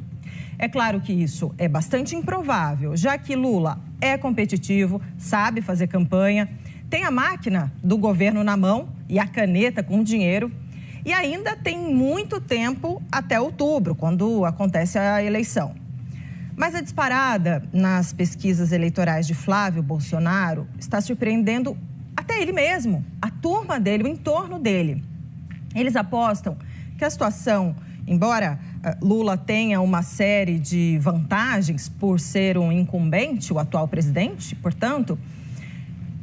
É claro que isso é bastante improvável, já que Lula é competitivo, sabe fazer campanha, tem a máquina do governo na mão e a caneta com dinheiro, e ainda tem muito tempo até outubro, quando acontece a eleição. Mas a disparada nas pesquisas eleitorais de Flávio Bolsonaro está surpreendendo até ele mesmo, a turma dele, o entorno dele. Eles apostam que a situação, embora Lula tenha uma série de vantagens por ser um incumbente, o atual presidente, portanto,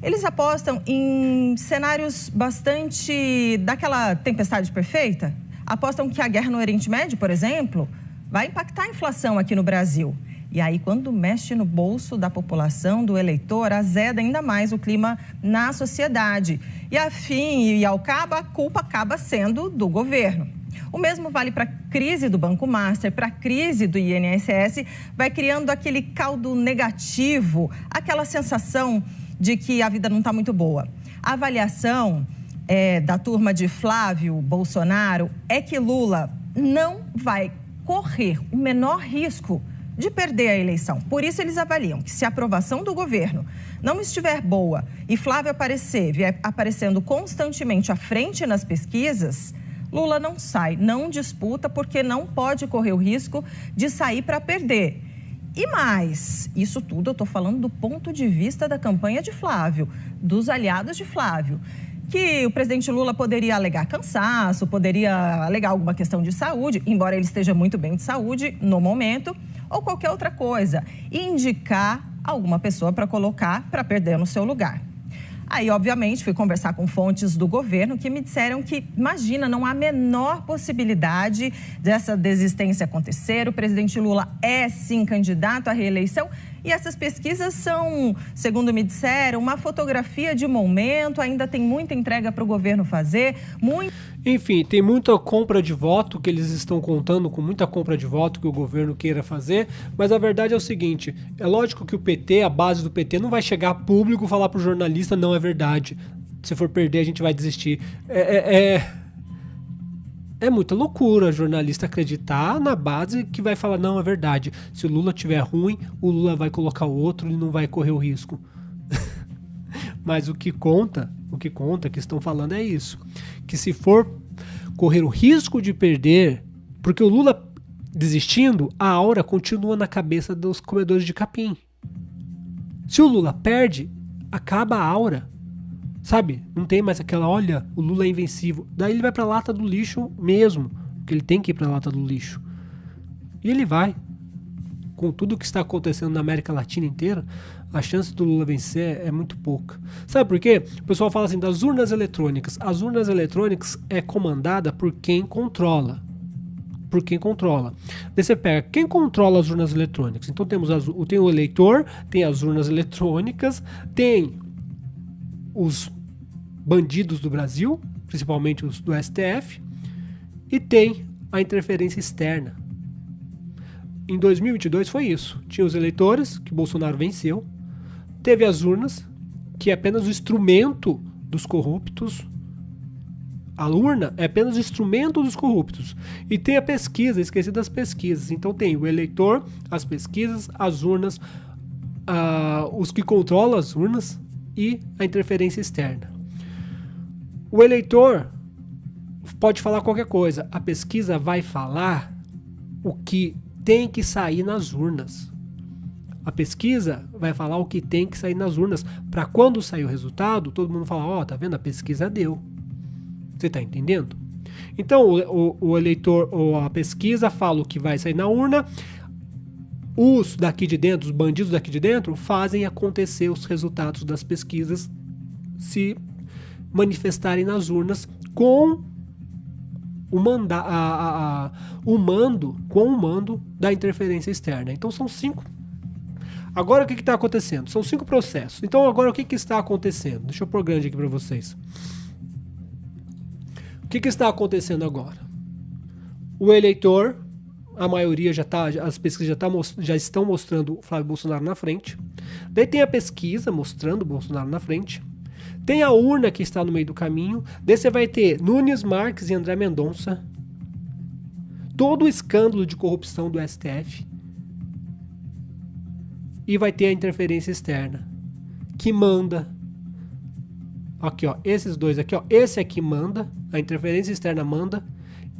eles apostam em cenários bastante daquela tempestade perfeita. Apostam que a guerra no Oriente Médio, por exemplo, vai impactar a inflação aqui no Brasil. E aí, quando mexe no bolso da população, do eleitor, azeda ainda mais o clima na sociedade. E, a fim e ao cabo, a culpa acaba sendo do governo. O mesmo vale para a crise do Banco Master, para a crise do INSS, vai criando aquele caldo negativo, aquela sensação de que a vida não está muito boa. A avaliação da turma de Flávio Bolsonaro é que Lula não vai correr o menor risco de perder a eleição. Por isso, eles avaliam que se a aprovação do governo não estiver boa e Flávio vier aparecendo constantemente à frente nas pesquisas, Lula não sai, não disputa, porque não pode correr o risco de sair para perder. E mais, isso tudo eu estou falando do ponto de vista da campanha de Flávio, dos aliados de Flávio, que o presidente Lula poderia alegar cansaço, poderia alegar alguma questão de saúde, embora ele esteja muito bem de saúde no momento, ou qualquer outra coisa, e indicar alguma pessoa para colocar para perder no seu lugar. Aí, obviamente, fui conversar com fontes do governo que me disseram que, imagina, não há a menor possibilidade dessa desistência acontecer. O presidente Lula é, sim, candidato à reeleição. E essas pesquisas são, segundo me disseram, uma fotografia de momento. Ainda tem muita entrega para o governo fazer. Enfim, tem muita compra de voto que eles estão contando com muita compra de voto que o governo queira fazer, mas a verdade é o seguinte, é lógico que o PT, a base do PT, não vai chegar a público e falar pro jornalista, não é verdade, se for perder a gente vai desistir. É muita loucura jornalista acreditar na base que vai falar, não, é verdade, se o Lula tiver ruim, o Lula vai colocar o outro e não vai correr o risco. Mas o que conta, que estão falando é isso. Que se for correr o risco de perder, porque o Lula desistindo, a aura continua na cabeça dos comedores de capim. Se o Lula perde, acaba a aura. Sabe? Não tem mais aquela, olha, o Lula é invencível. Daí ele vai pra lata do lixo mesmo. Porque ele tem que ir pra lata do lixo. E ele vai. Com tudo que está acontecendo na América Latina inteira, a chance do Lula vencer é muito pouca. Sabe por quê? O pessoal fala assim das urnas eletrônicas. As urnas eletrônicas é comandada por quem controla. Por quem controla. Daí você pega quem controla as urnas eletrônicas. Então tem o eleitor, tem as urnas eletrônicas, tem os bandidos do Brasil, principalmente os do STF, e tem a interferência externa. Em 2022 foi isso. Tinha os eleitores, que Bolsonaro venceu. Teve as urnas, que é apenas o instrumento dos corruptos. A urna é apenas o instrumento dos corruptos. E tem a pesquisa, esqueci das pesquisas. Então tem o eleitor, as pesquisas, as urnas, os que controlam as urnas e a interferência externa. O eleitor pode falar qualquer coisa. A pesquisa vai falar o que tem que sair nas urnas. A pesquisa vai falar o que tem que sair nas urnas, para quando sair o resultado, todo mundo falar, ó, tá vendo? A pesquisa deu. Você tá entendendo? Então, o eleitor, ou a pesquisa fala o que vai sair na urna, os daqui de dentro, os bandidos daqui de dentro, fazem acontecer os resultados das pesquisas se manifestarem nas urnas com o mando da interferência externa. Então são 5. Agora o que está acontecendo? São 5 processos. Então agora o que está acontecendo? Deixa eu pôr grande aqui para vocês. O que está acontecendo agora? O eleitor, a maioria as pesquisas já estão mostrando o Flávio Bolsonaro na frente. Daí tem a pesquisa mostrando o Bolsonaro na frente. Tem a urna que está no meio do caminho. Daí você vai ter Nunes Marques e André Mendonça. Todo o escândalo de corrupção do STF. E vai ter a interferência externa, que manda. Aqui, ó, esses dois aqui, ó. Esse aqui manda, a interferência externa manda.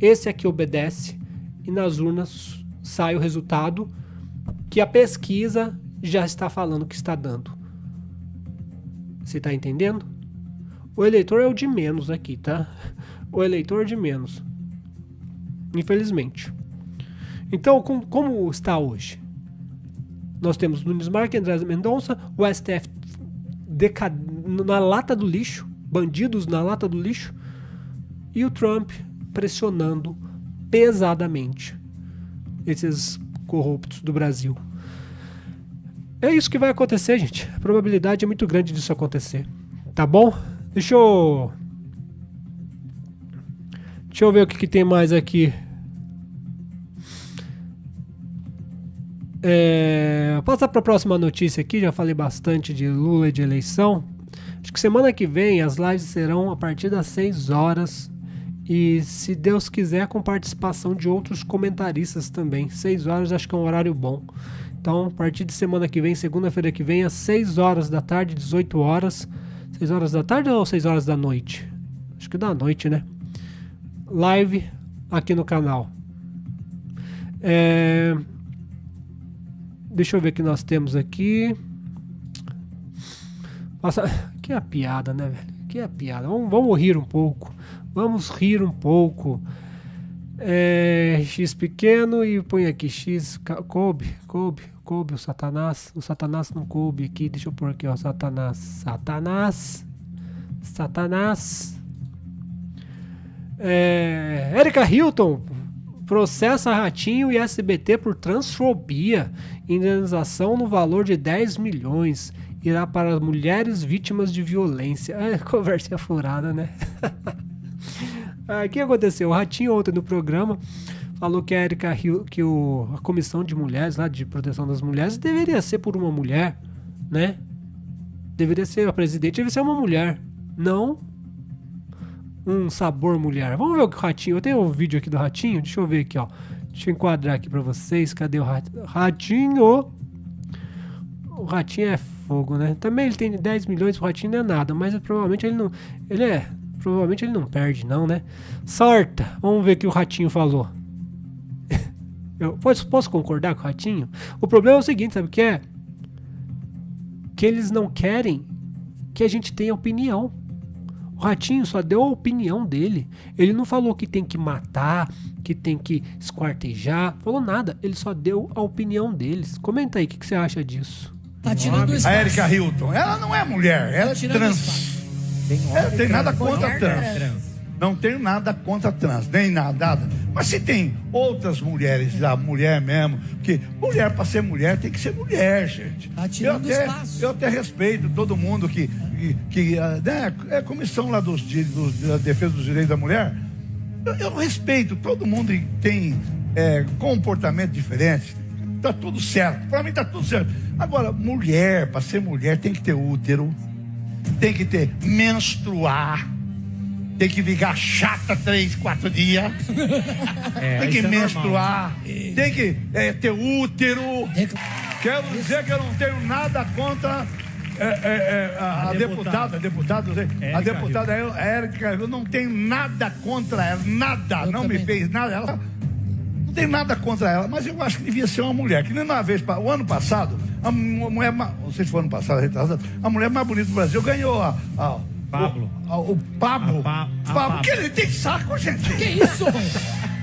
Esse aqui obedece. E nas urnas sai o resultado que a pesquisa já está falando que está dando. Você está entendendo? O eleitor é o de menos aqui, tá? O eleitor é de menos. Infelizmente. Então, como está hoje? Nós temos Nunes Marques e André Mendonça, o STF na lata do lixo, bandidos na lata do lixo, e o Trump pressionando pesadamente esses corruptos do Brasil. É isso que vai acontecer, gente. A probabilidade é muito grande disso acontecer. Tá bom? Deixa eu ver o que tem mais aqui. Passar para a próxima notícia aqui, já falei bastante de Lula e de eleição. Acho que semana que vem as lives serão a partir das 6 horas e, se Deus quiser, com participação de outros comentaristas também. 6 horas acho que é um horário bom. Então, a partir de semana que vem, segunda-feira que vem, às 6 horas da tarde, 18 horas. 6 horas da tarde ou 6 horas da noite? Acho que da noite, né? Live aqui no canal. Deixa eu ver o que nós temos aqui. Nossa, que é a piada, né, velho? Que é a piada. Vamos rir um pouco. Vamos rir um pouco. X pequeno e põe aqui X. Coube, o Satanás. O Satanás não coube aqui. Deixa eu pôr aqui, ó. Satanás. Erika Hilton processa Ratinho e SBT por transfobia. Indenização no valor de 10 milhões. Irá para mulheres vítimas de violência. Conversinha furada, né? O que aconteceu? O Ratinho ontem no programa falou que a Erika que a comissão de mulheres lá de proteção das mulheres deveria ser por uma mulher, né? Deveria ser a presidente, deveria ser uma mulher, não um sabor mulher. Vamos ver o que o Ratinho... Eu tenho um vídeo aqui do Ratinho, deixa eu ver aqui, ó. Deixa eu enquadrar aqui pra vocês. Cadê o Ratinho? O Ratinho é fogo, né? Também ele tem 10 milhões, o Ratinho não é nada, mas provavelmente ele não... Provavelmente ele não perde, não, né? Sorta! Vamos ver o que o Ratinho falou. Eu posso concordar com o Ratinho? O problema é o seguinte, sabe o que é? Que eles não querem que a gente tenha opinião. O Ratinho só deu a opinião dele. Ele não falou que tem que matar, que tem que esquartejar. Falou nada. Ele só deu a opinião deles. Comenta aí, o que você acha disso? Tá tirando o espaço. A Erika Hilton, ela não é mulher, ela é trans. Não tem nada contra trans. Não tenho nada contra trans, nem nada. Mas se tem outras mulheres, a mulher mesmo, porque mulher, para ser mulher, tem que ser mulher, gente. Tá tirando espaço. Eu até respeito todo mundo que né, é comissão lá da defesa dos direitos da mulher. Eu respeito, todo mundo tem comportamento diferente. Tá tudo certo, para mim tá tudo certo. Agora, mulher, para ser mulher, tem que ter útero, tem que ter menstruar, tem que ficar chata 3, 4 dias, tem que menstruar, tem que ter útero. Quero dizer que eu não tenho nada contra a deputada Erika, eu não tenho nada contra ela, nada, eu não também. Me fez nada, ela não tem nada contra ela, mas eu acho que devia ser uma mulher, que nem uma vez, o ano passado, a mulher, não sei se foi ano passado, a mulher mais bonita do Brasil ganhou Pablo. O Pablo. Pablo, que ele tem saco, gente. Que isso?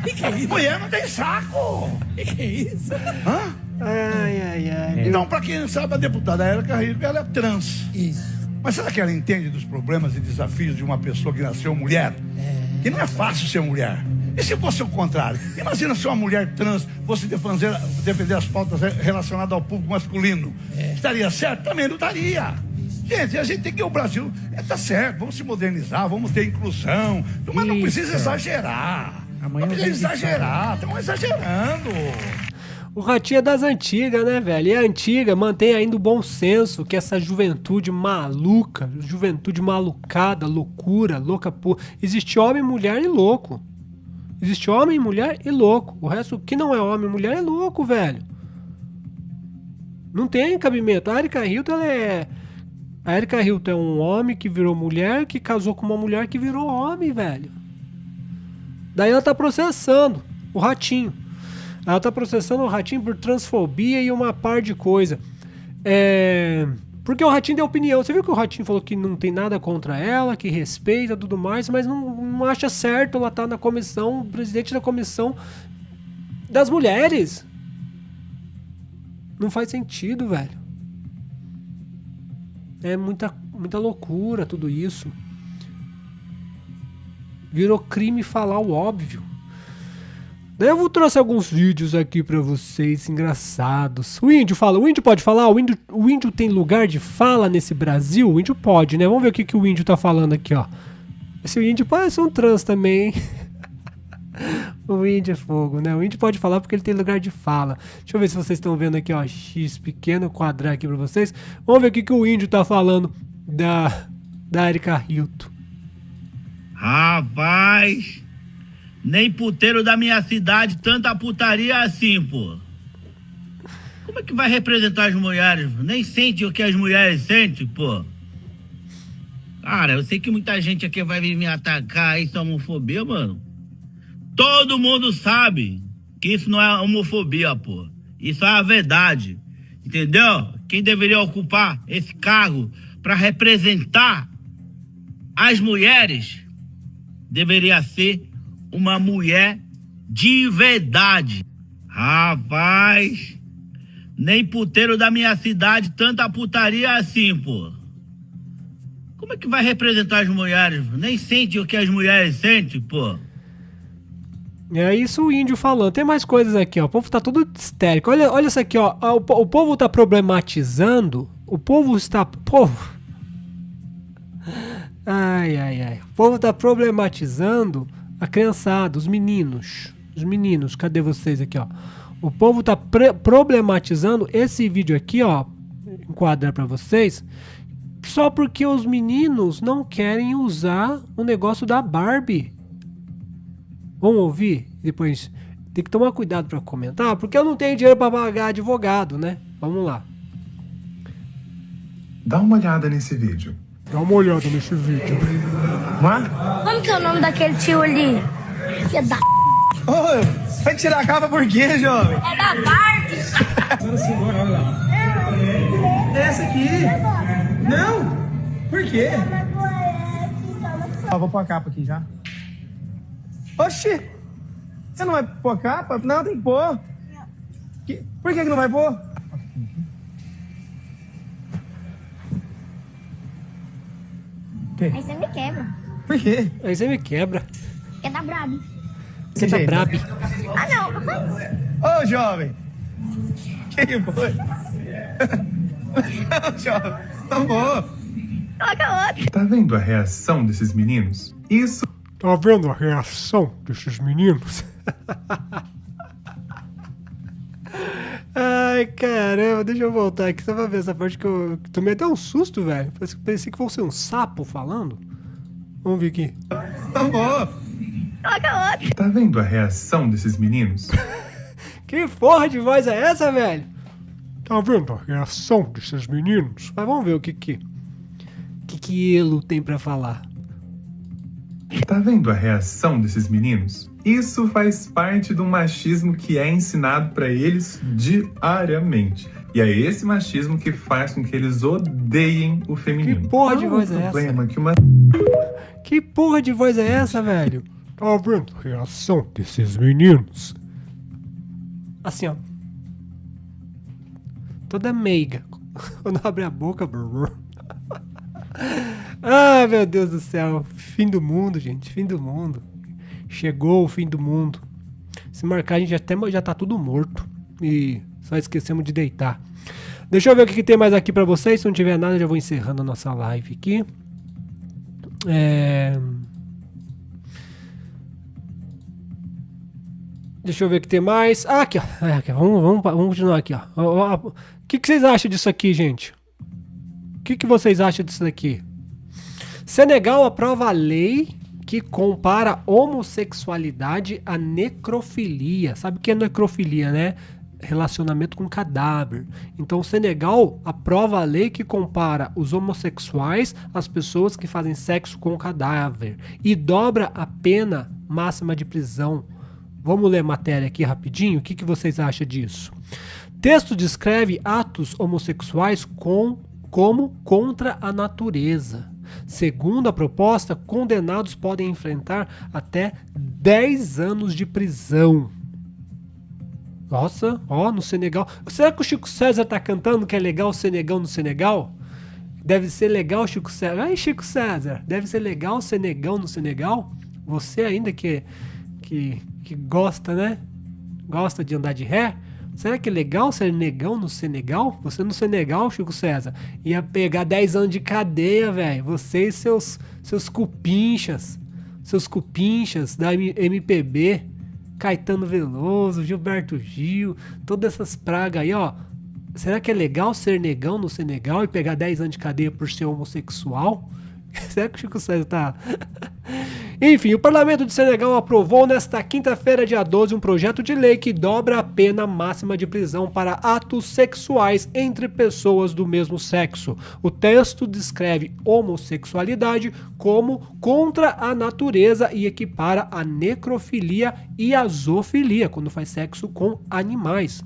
Que é isso? Mulher não tem saco. Que é isso? Hã? Ai. Então, pra quem não sabe, a deputada Erika Hilton, ela é trans. Isso. Mas será que ela entende dos problemas e desafios de uma pessoa que nasceu mulher? Que não é fácil ser mulher. E se fosse o contrário? Imagina se uma mulher trans fosse defender as pautas relacionadas ao público masculino. Estaria certo? Também não estaria. Gente, a gente tem que... O Brasil tá certo, vamos se modernizar, vamos ter inclusão, mas não precisa exagerar. Não precisa exagerar, estão exagerando. O Ratinho é das antigas, né, velho? E a antiga mantém ainda o bom senso, que essa juventude maluca, juventude malucada, loucura, louca por... Existe homem, mulher e louco. Existe homem, mulher e louco. O resto que não é homem, mulher é louco, velho. Não tem cabimento. A Erika Hilton, A Erika Hilton é um homem que virou mulher, que casou com uma mulher que virou homem, velho. Daí ela tá processando o Ratinho. Ela tá processando o Ratinho por transfobia e uma par de coisa. Porque o Ratinho deu opinião. Você viu que o Ratinho falou que não tem nada contra ela, que respeita tudo mais, mas não acha certo ela tá na comissão, presidente da comissão das mulheres. Não faz sentido, velho. É muita loucura tudo isso. Virou crime falar o óbvio. Daí eu vou trazer alguns vídeos aqui pra vocês engraçados. O índio fala. O índio pode falar? O índio tem lugar de fala nesse Brasil? O índio pode, né? Vamos ver o que o índio tá falando aqui, ó. Esse índio parece um trans também, hein? O índio é fogo, né? O índio pode falar porque ele tem lugar de fala. Deixa eu ver se vocês estão vendo aqui, ó. X pequeno, quadrar aqui pra vocês. Vamos ver o que o índio tá falando da Erika Hilton. Rapaz, nem puteiro da minha cidade tanta putaria assim, pô. Como é que vai representar as mulheres? Nem sente o que as mulheres sentem, pô. Cara, eu sei que muita gente aqui vai vir me atacar, isso é homofobia, mano. Todo mundo sabe que isso não é homofobia, pô. Isso é a verdade, entendeu? Quem deveria ocupar esse cargo para representar as mulheres deveria ser uma mulher de verdade. Rapaz, nem puteiro da minha cidade tanta putaria assim, pô. Como é que vai representar as mulheres? Nem sente o que as mulheres sentem, pô. É isso o índio falando. Tem mais coisas aqui, ó. O povo tá tudo histérico. Olha isso aqui, ó. O povo tá problematizando. O povo está... Povo... Ai. O povo tá problematizando a criançada, os meninos. Os meninos, cadê vocês aqui, ó? O povo tá problematizando esse vídeo aqui, ó. Enquadrar pra vocês. Só porque os meninos não querem usar o negócio da Barbie. Vamos ouvir? Depois tem que tomar cuidado pra comentar, porque eu não tenho dinheiro pra pagar advogado, né? Vamos lá. Dá uma olhada nesse vídeo. Dá uma olhada nesse vídeo. Como que é o nome daquele tio ali? Que é da... Ô, vai tirar a capa por quê, jovem? É da Barbie. Olha lá. É essa aqui. Não. Por quê? Vou pôr a capa aqui já. Oxi. Você não vai pôr a capa? Não, tem que pôr. Por que não vai pôr? Aí você me quebra. Por quê? Aí você me quebra. É da Brabi. Você tá Brabi. Ah, não. Ô, jovem. Que foi? Não, jovem. Não vou. Coloca outro. Tá vendo a reação desses meninos? Isso... Tá vendo a reação desses meninos? Ai, caramba, deixa eu voltar aqui só pra ver essa parte que eu tomei até um susto, velho. Pensei que fosse um sapo falando. Vamos ver aqui. Não vou. Coloca outro. Tá vendo a reação desses meninos? Que porra de voz é essa, velho? Tá vendo a reação desses meninos? Mas vamos ver o que ele tem pra falar. Tá vendo a reação desses meninos? Isso faz parte do machismo que é ensinado pra eles diariamente. E é esse machismo que faz com que eles odeiem o feminino. Que porra de voz é essa? Que porra de voz é essa, velho? Tá vendo a reação desses meninos? Assim, ó. Toda meiga. Quando abre a boca... Ah, meu Deus do céu. Fim do mundo, gente. Fim do mundo. Chegou o fim do mundo. Se marcar, a gente já tá tudo morto. E só esquecemos de deitar. Deixa eu ver o que tem mais aqui pra vocês. Se não tiver nada, já vou encerrando a nossa live aqui. Deixa eu ver o que tem mais. Ah, aqui, ó. Vamos continuar aqui, ó. O que vocês acham disso aqui, gente? O que vocês acham disso daqui? Senegal aprova a lei que compara homossexualidade à necrofilia. Sabe o que é necrofilia, né? Relacionamento com cadáver. Então o Senegal aprova a lei que compara os homossexuais às pessoas que fazem sexo com cadáver e dobra a pena máxima de prisão. Vamos ler a matéria aqui rapidinho. O que vocês acham disso? Texto descreve atos homossexuais como contra a natureza. Segundo a proposta, condenados podem enfrentar até 10 anos de prisão. Nossa, ó, no Senegal. Será que o Chico César tá cantando que é legal ser negão no Senegal? Deve ser legal, Chico César. Ai, Chico César, deve ser legal ser negão no Senegal? Você ainda que gosta, né? Gosta de andar de ré? Será que é legal ser negão no Senegal? Você no Senegal, Chico César, ia pegar 10 anos de cadeia, velho. Você e seus cupinchas. seus cupinchas da MPB, Caetano Veloso, Gilberto Gil, todas essas pragas aí, ó. Será que é legal ser negão no Senegal e pegar 10 anos de cadeia por ser homossexual? Será que o Chico César tá... Enfim, o Parlamento de Senegal aprovou nesta quinta-feira, dia 12, um projeto de lei que dobra a pena máxima de prisão para atos sexuais entre pessoas do mesmo sexo. O texto descreve homossexualidade como contra a natureza e equipara a necrofilia e a zoofilia, quando faz sexo com animais.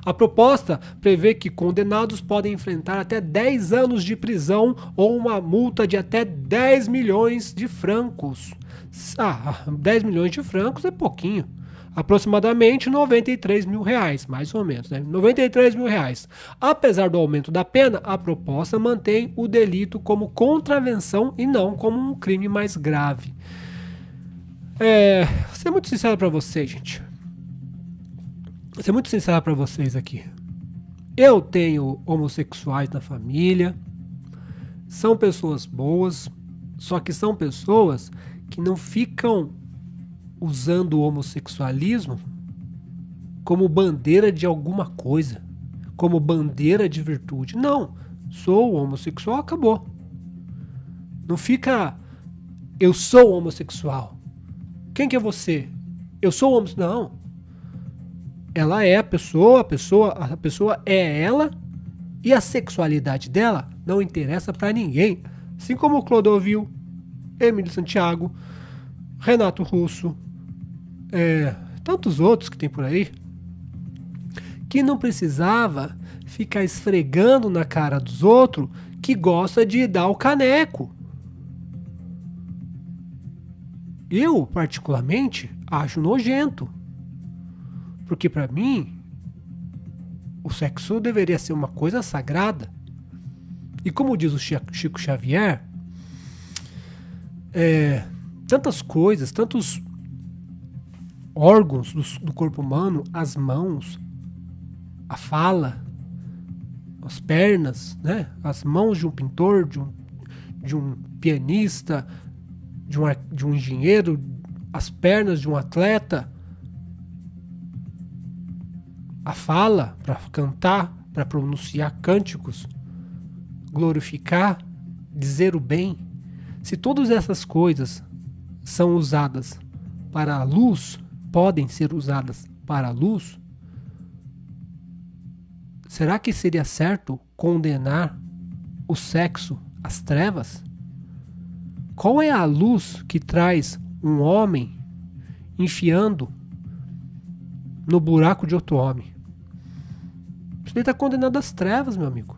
A proposta prevê que condenados podem enfrentar até 10 anos de prisão ou uma multa de até 10 milhões de francos. 10 milhões de francos é pouquinho. Aproximadamente 93 mil reais, mais ou menos, né? 93 mil reais. Apesar do aumento da pena, a proposta mantém o delito como contravenção e não como um crime mais grave. Vou ser muito sincero pra vocês, gente. Vou ser muito sincero pra vocês aqui. Eu tenho homossexuais na família. São pessoas boas. Só que são pessoas que não ficam usando o homossexualismo como bandeira de alguma coisa. Como bandeira de virtude. Não. Sou homossexual, acabou. Não fica... Eu sou homossexual. Quem que é você? Eu sou homossexual. Não. Ela é a pessoa é ela e a sexualidade dela não interessa pra ninguém. Assim como o Clodovil, Emílio Santiago, Renato Russo, tantos outros que tem por aí, que não precisava ficar esfregando na cara dos outros que gosta de dar o caneco. Eu, particularmente, acho nojento. Porque pra mim, o sexo deveria ser uma coisa sagrada. E como diz o Chico Xavier, tantas coisas, tantos órgãos do corpo humano, as mãos, a fala, as pernas, né? As mãos de um pintor, de um pianista, de um engenheiro, as pernas de um atleta, a fala para cantar, para pronunciar cânticos, glorificar, dizer o bem. Se todas essas coisas são usadas para a luz, podem ser usadas para a luz, será que seria certo condenar o sexo às trevas? Qual é a luz que traz um homem enfiando no buraco de outro homem? Ele está condenado às trevas, meu amigo.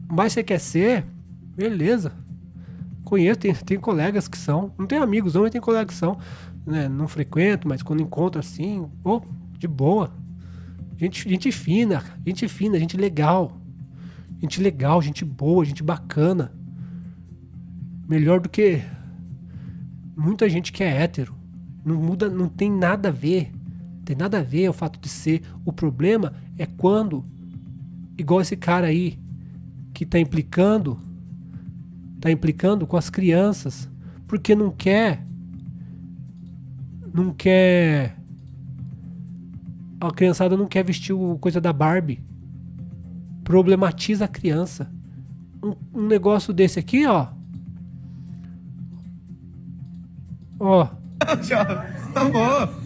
Mas você quer ser? Beleza. Conheço, tem colegas que são. Não tenho amigos não, mas tem colegas que são. Né? Não frequento, mas quando encontro assim, de boa. Gente fina, gente legal. Gente legal, gente boa, gente bacana. Melhor do que muita gente que é hétero. Não muda, não tem nada a ver. Tem nada a ver o fato de ser. O problema é quando, igual esse cara aí, que tá implicando com as crianças, porque não quer, a criançada não quer vestir coisa da Barbie. Problematiza a criança. Um negócio desse aqui, ó. Tá bom.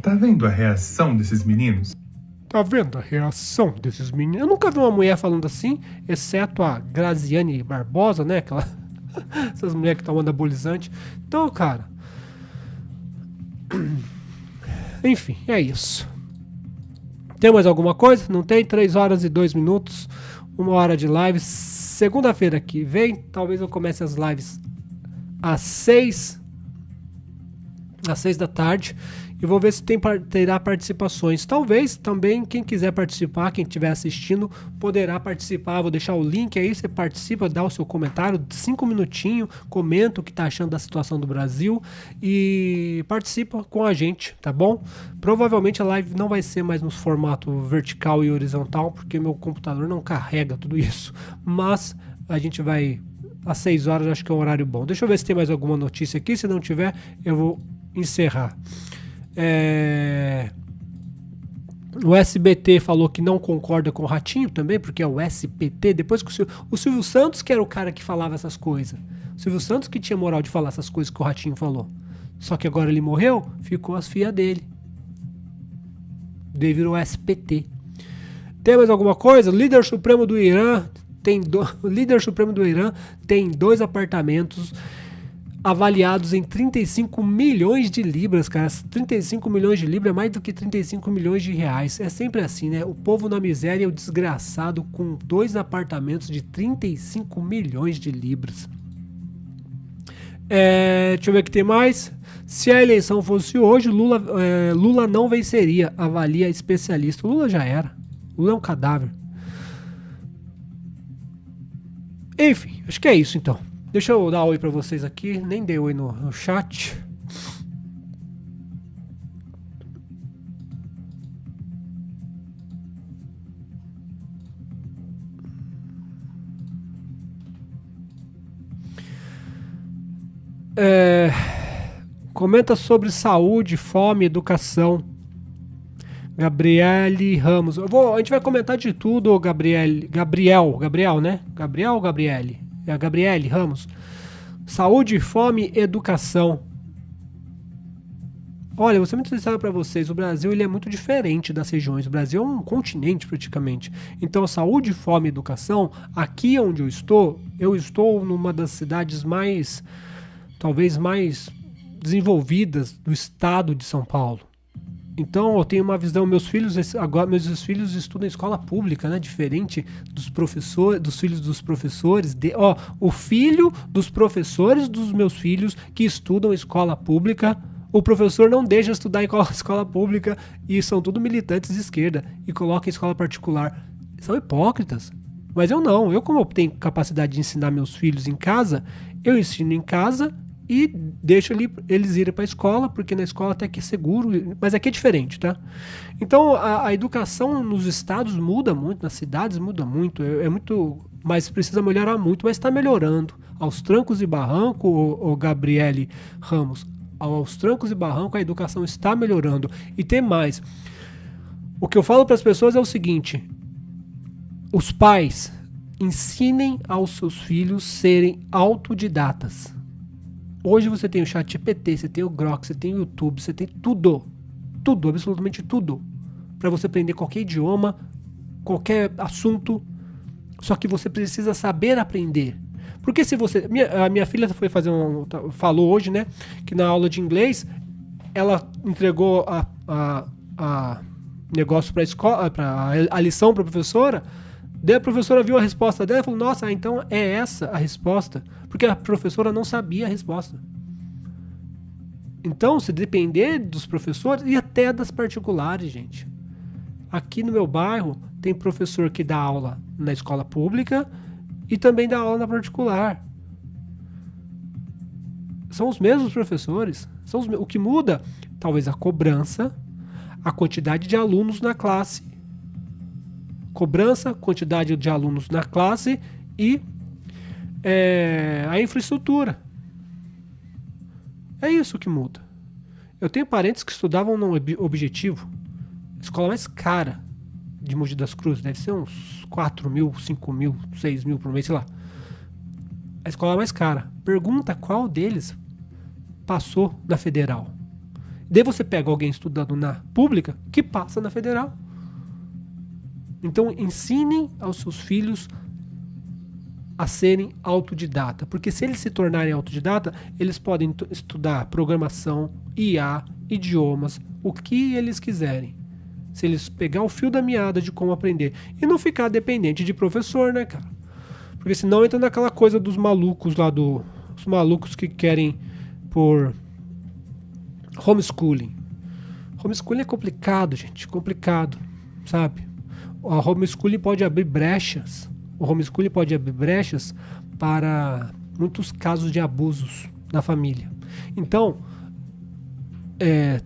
Tá vendo a reação desses meninos? Tá vendo a reação desses meninos? Eu nunca vi uma mulher falando assim, exceto a Graziane Barbosa, né? Essas mulheres que tomam anabolizante. Então, cara... Enfim, é isso. Tem mais alguma coisa? Não tem? 3 horas e 2 minutos. 1 hora de live. Segunda-feira que vem, talvez eu comece as lives às 6 da tarde. E vou ver se terá participações. Talvez também quem quiser participar, quem estiver assistindo, poderá participar. Vou deixar o link aí, você participa, dá o seu comentário, 5 minutinhos, comenta o que está achando da situação do Brasil e participa com a gente, tá bom? Provavelmente a live não vai ser mais no formato vertical e horizontal, porque meu computador não carrega tudo isso. Mas a gente vai às 6 horas, acho que é um horário bom. Deixa eu ver se tem mais alguma notícia aqui. Se não tiver, eu vou encerrar. O SBT falou que não concorda com o Ratinho também, porque é o SBT. Depois que o Silvio Santos, que era o cara que falava essas coisas. O Silvio Santos que tinha moral de falar essas coisas que o Ratinho falou. Só que agora ele morreu, ficou as filhas dele. Daí virou SBT. Tem mais alguma coisa? O líder supremo do Irã tem 2 apartamentos avaliados em 35 milhões de libras, cara. 35 milhões de libras é mais do que 35 milhões de reais. É sempre assim, né? O povo na miséria é o desgraçado com 2 apartamentos de 35 milhões de libras. Deixa eu ver o que tem mais. Se a eleição fosse hoje, Lula não venceria, avalia especialista. O Lula já era. Lula é um cadáver. Enfim, acho que é isso então. Deixa eu dar oi pra vocês aqui. Nem dei oi no chat. Comenta sobre saúde, fome, educação. Gabriele Ramos. A gente vai comentar de tudo, Gabriel, né? Gabriel ou Gabriele? É a Gabriele Ramos. Saúde, fome, educação. Olha, vou ser muito sincero para vocês. O Brasil ele é muito diferente das regiões. O Brasil é um continente praticamente. Então, saúde, fome, educação. Aqui onde eu estou numa das cidades talvez mais desenvolvidas do estado de São Paulo. Então eu tenho uma visão, meus filhos estudam em escola pública, né? Diferente dos professores, dos filhos dos professores. O filho dos professores dos meus filhos que estudam em escola pública, o professor não deixa estudar em escola pública e são tudo militantes de esquerda e coloca em escola particular. São hipócritas. Mas eu não. Eu, como eu tenho capacidade de ensinar meus filhos em casa, eu ensino em casa e deixo eles irem para a escola, porque na escola até que é seguro, mas aqui é diferente, tá? Então a educação nos estados muda muito, nas cidades muda muito, mas precisa melhorar muito, mas está melhorando. Aos trancos e barranco, o Gabriele Ramos, aos trancos e barranco a educação está melhorando. E tem mais. O que eu falo para as pessoas é o seguinte: os pais ensinem aos seus filhos serem autodidatas. Hoje você tem o ChatGPT, você tem o Grok, você tem o YouTube, você tem tudo, absolutamente tudo, para você aprender qualquer idioma, qualquer assunto, só que você precisa saber aprender. Porque se você... A minha filha foi falou hoje, né, que na aula de inglês, ela entregou a negócio para a escola, a lição para a professora. Daí a professora viu a resposta dela e falou: nossa, então é essa a resposta. Porque a professora não sabia a resposta. Então, se depender dos professores e até das particulares, gente. Aqui no meu bairro tem professor que dá aula na escola pública e também dá aula na particular. São os mesmos professores. O que muda, talvez a cobrança, a quantidade de alunos na classe. Cobrança, quantidade de alunos na classe e a infraestrutura. É isso que muda. Eu tenho parentes que estudavam no Objetivo, a escola mais cara de Mogi das Cruzes, deve ser uns 4 mil, 5 mil, 6 mil por mês, sei lá. A escola mais cara. Pergunta qual deles passou na Federal. Daí você pega alguém estudando na pública que passa na Federal. Então ensinem aos seus filhos a serem autodidata, porque se eles se tornarem autodidata, eles podem estudar programação, IA, idiomas, o que eles quiserem. Se eles pegar o fio da meada de como aprender e não ficar dependente de professor, né, cara? Porque senão entra naquela coisa dos malucos lá, os malucos que querem por homeschooling. Homeschooling é complicado, gente, complicado, sabe? O homeschooling pode abrir brechas. O homeschooling pode abrir brechas para muitos casos de abusos na família. Então,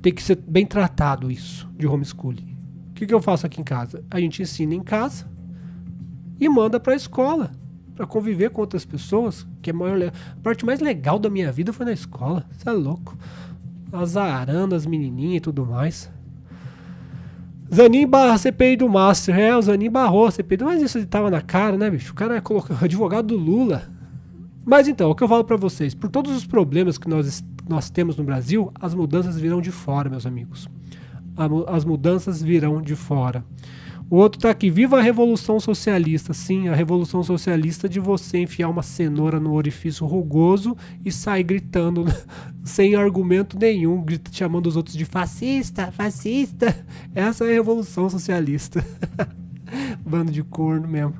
tem que ser bem tratado isso de homeschooling. O que eu faço aqui em casa? A gente ensina em casa e manda para a escola, para conviver com outras pessoas, que é a parte mais legal da minha vida foi na escola. Você é louco. Azarando as menininhas e tudo mais. Zanin barra CPI do Master. O Zanin barrou a CPI, mas isso tava na cara, né, bicho? O cara colocou o advogado do Lula. Mas então, o que eu falo pra vocês, por todos os problemas que nós temos no Brasil, as mudanças virão de fora, meus amigos. As mudanças virão de fora. O outro tá aqui, viva a Revolução Socialista. Sim, a Revolução Socialista de você enfiar uma cenoura no orifício rugoso e sair gritando sem argumento nenhum, chamando os outros de fascista, fascista. Essa é a Revolução Socialista. Bando de corno mesmo.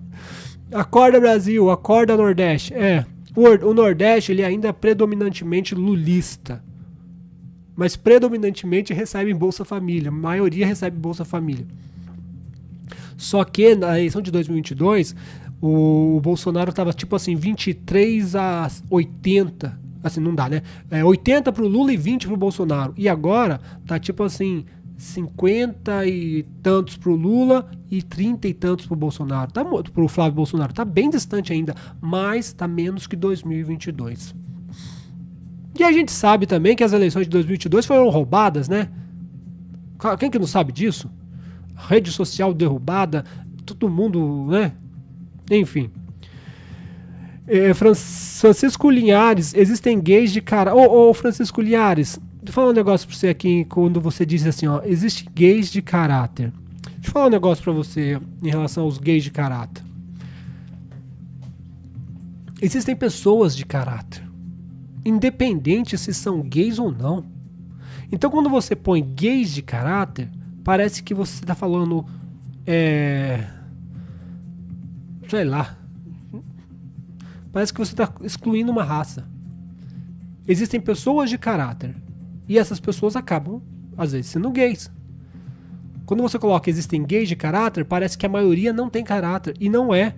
Acorda Brasil, acorda Nordeste. O Nordeste ele ainda é predominantemente lulista. Mas predominantemente recebe Bolsa Família. A maioria recebe Bolsa Família. Só que na eleição de 2022, o Bolsonaro estava tipo assim, 23 a 80. Assim, não dá, né? 80 pro Lula e 20 pro Bolsonaro. E agora tá tipo assim, 50 e tantos pro Lula e 30 e tantos pro Bolsonaro. Pro Flávio Bolsonaro. Tá bem distante ainda, mas tá menos que 2022. E a gente sabe também que as eleições de 2022 foram roubadas, né? Quem que não sabe disso? Rede social derrubada, todo mundo, né? Enfim. Francisco Linhares, existem gays de cara... Ô, Francisco Linhares, deixa eu falar um negócio pra você aqui, quando você diz assim, ó, existe gays de caráter. Deixa eu falar um negócio pra você em relação aos gays de caráter. Existem pessoas de caráter, independente se são gays ou não. Então quando você põe gays de caráter, parece que você está falando, sei lá, parece que você está excluindo uma raça. Existem pessoas de caráter e essas pessoas acabam, às vezes, sendo gays. Quando você coloca existem gays de caráter, parece que a maioria não tem caráter e não é.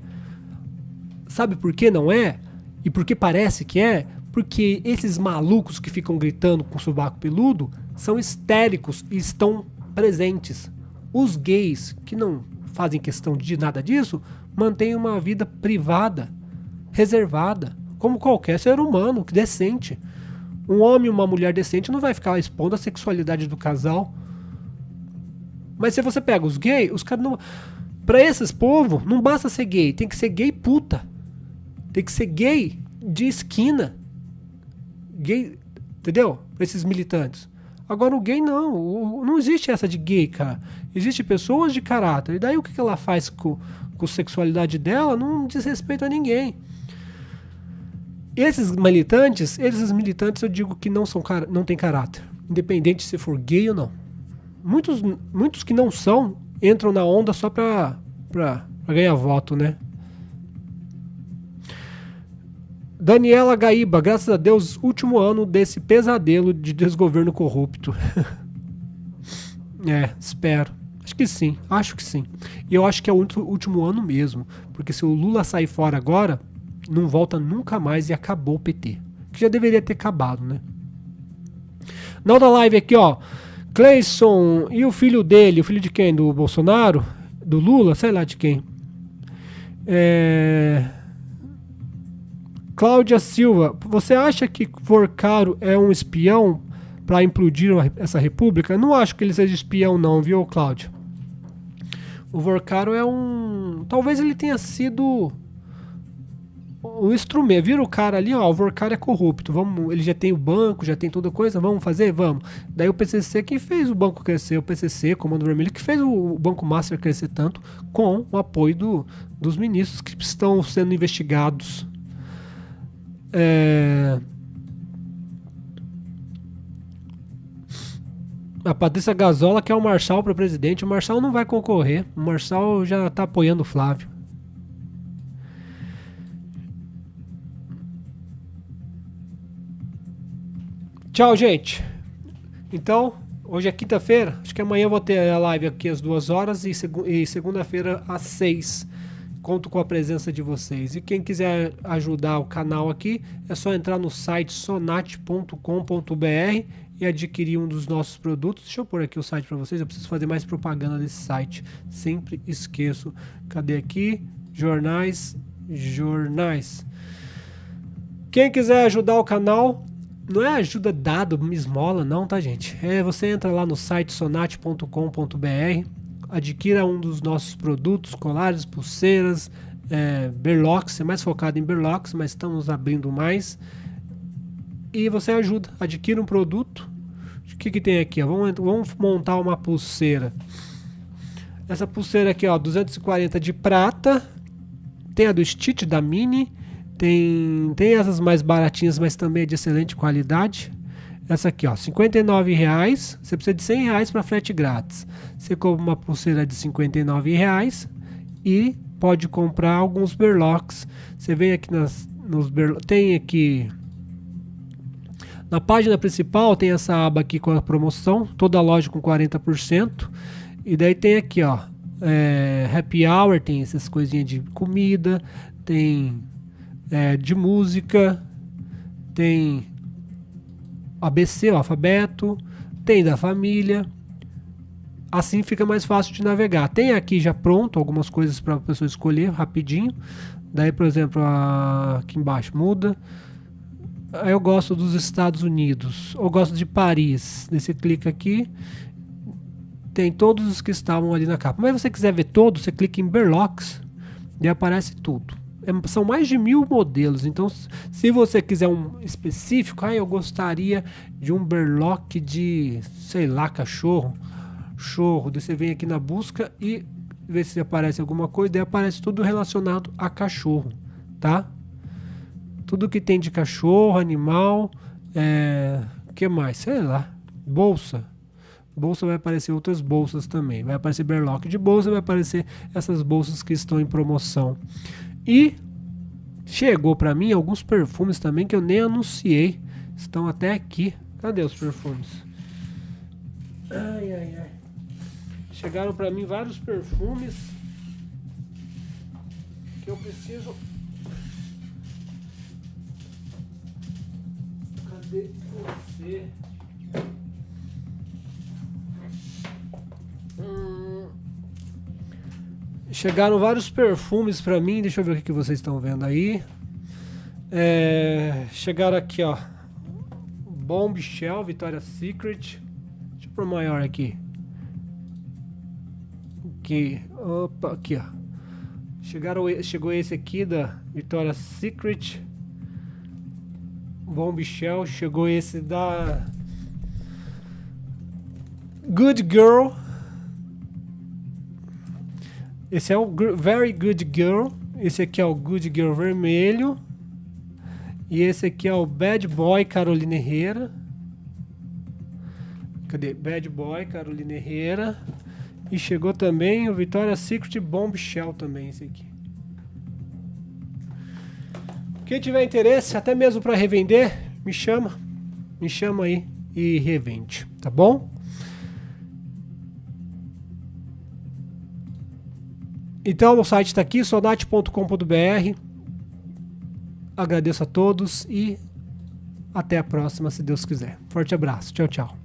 Sabe por que não é? E por que parece que é? Porque esses malucos que ficam gritando com o sovaco peludo são histéricos e estão presentes. Os gays que não fazem questão de nada disso mantêm uma vida privada, reservada, como qualquer ser humano decente. Um homem e uma mulher decente não vai ficar expondo a sexualidade do casal. Mas se você pega os gays, os caras não... Pra esses povos, não basta ser gay, tem que ser gay puta. Tem que ser gay de esquina. Gay, entendeu? Pra esses militantes. Agora o gay não existe essa de gay, cara. Existem pessoas de caráter. E daí o que ela faz com a sexualidade dela não diz respeito a ninguém. Esses militantes eu digo que não tem caráter. Independente se for gay ou não. Muitos que não são entram na onda só pra ganhar voto, né? Daniela Gaíba, graças a Deus, último ano desse pesadelo de desgoverno corrupto. Espero. Acho que sim. E eu acho que é o último ano mesmo. Porque se o Lula sair fora agora, não volta nunca mais e acabou o PT. Que já deveria ter acabado, né? Na outra live aqui, ó. Cleison e o filho dele, o filho de quem? Do Bolsonaro? Do Lula? Sei lá de quem. Cláudia Silva, você acha que Vorcaro é um espião para implodir essa república? Não acho que ele seja espião não, viu, Cláudia? O Vorcaro é talvez ele tenha sido o instrumento. Vira o cara ali, ó, o Vorcaro é corrupto. Ele já tem o banco, já tem toda coisa, vamos fazer? Vamos. Daí o PCC, quem fez o banco crescer? O PCC, Comando Vermelho, que fez o Banco Master crescer tanto com o apoio dos ministros que estão sendo investigados. A Patrícia Gazola quer o Marçal para presidente. O Marçal não vai concorrer. O Marçal já está apoiando o Flávio. Tchau, gente. Então, Hoje é quinta-feira, acho que amanhã eu vou ter a live aqui às 2 horas e segunda-feira às 6. Conto com a presença de vocês. E quem quiser ajudar o canal aqui, é só entrar no site sonate.com.br e adquirir um dos nossos produtos. Deixa eu pôr aqui o site para vocês, eu preciso fazer mais propaganda desse site. Sempre esqueço. Cadê aqui? Jornais. Quem quiser ajudar o canal, não é ajuda dada, esmola não, tá, gente? Você entra lá no site sonate.com.br, adquira um dos nossos produtos, colares, pulseiras, berlocks, é mais focado em berlocks, mas estamos abrindo mais. E você ajuda, adquira um produto. O que tem aqui? Ó? Vamos montar uma pulseira. Essa pulseira aqui, ó, 240 de prata. Tem a do Stitch, da Mini. Tem essas mais baratinhas, mas também é de excelente qualidade. Essa aqui, ó, R$59. Você precisa de R$100 para frete grátis. Você compra uma pulseira de R$59 e pode comprar alguns berlocks. Você vem aqui nos berlocks. Tem aqui na página principal, tem essa aba aqui com a promoção. Toda a loja com 40%. E daí tem aqui, ó, Happy Hour, tem essas coisinhas de comida, tem de música, tem ABC, o alfabeto, tem da família. Assim fica mais fácil de navegar. Tem aqui já pronto algumas coisas para a pessoa escolher rapidinho. Daí, por exemplo, aqui embaixo muda. Aí eu gosto dos Estados Unidos, eu gosto de Paris. Daí você clica aqui, tem todos os que estavam ali na capa. Mas se você quiser ver todos, você clica em Berlocks e aparece tudo. São mais de 1000 modelos. Então, se você quiser um específico, eu gostaria de um berlock de, sei lá, cachorro. Daí você vem aqui na busca e vê se aparece alguma coisa. Daí aparece tudo relacionado a cachorro, tá? Tudo que tem de cachorro, animal, que mais? Sei lá, bolsa. Bolsa vai aparecer outras bolsas também. Vai aparecer berlock de bolsa, vai aparecer essas bolsas que estão em promoção. E chegou pra mim alguns perfumes também que eu nem anunciei. Estão até aqui. Cadê os perfumes? Ai. Chegaram pra mim vários perfumes que eu preciso. Cadê você? Chegaram vários perfumes pra mim. Deixa eu ver o que vocês estão vendo aí. Chegaram aqui, ó, Bombshell, Victoria's Secret. Deixa eu pôr maior aqui. Opa, aqui, ó. Chegou esse aqui da Victoria's Secret, Bombshell. Chegou esse da Good Girl. Esse é o Very Good Girl. Esse aqui é o Good Girl vermelho. E esse aqui é o Bad Boy Carolina Herrera. Cadê? Bad Boy Carolina Herrera. E chegou também o Victoria's Secret Bombshell também, esse aqui. Quem tiver interesse, até mesmo para revender, me chama aí e revende, tá bom? Então o site está aqui, sonate.com.br. Agradeço a todos e até a próxima, se Deus quiser. Forte abraço, tchau, tchau.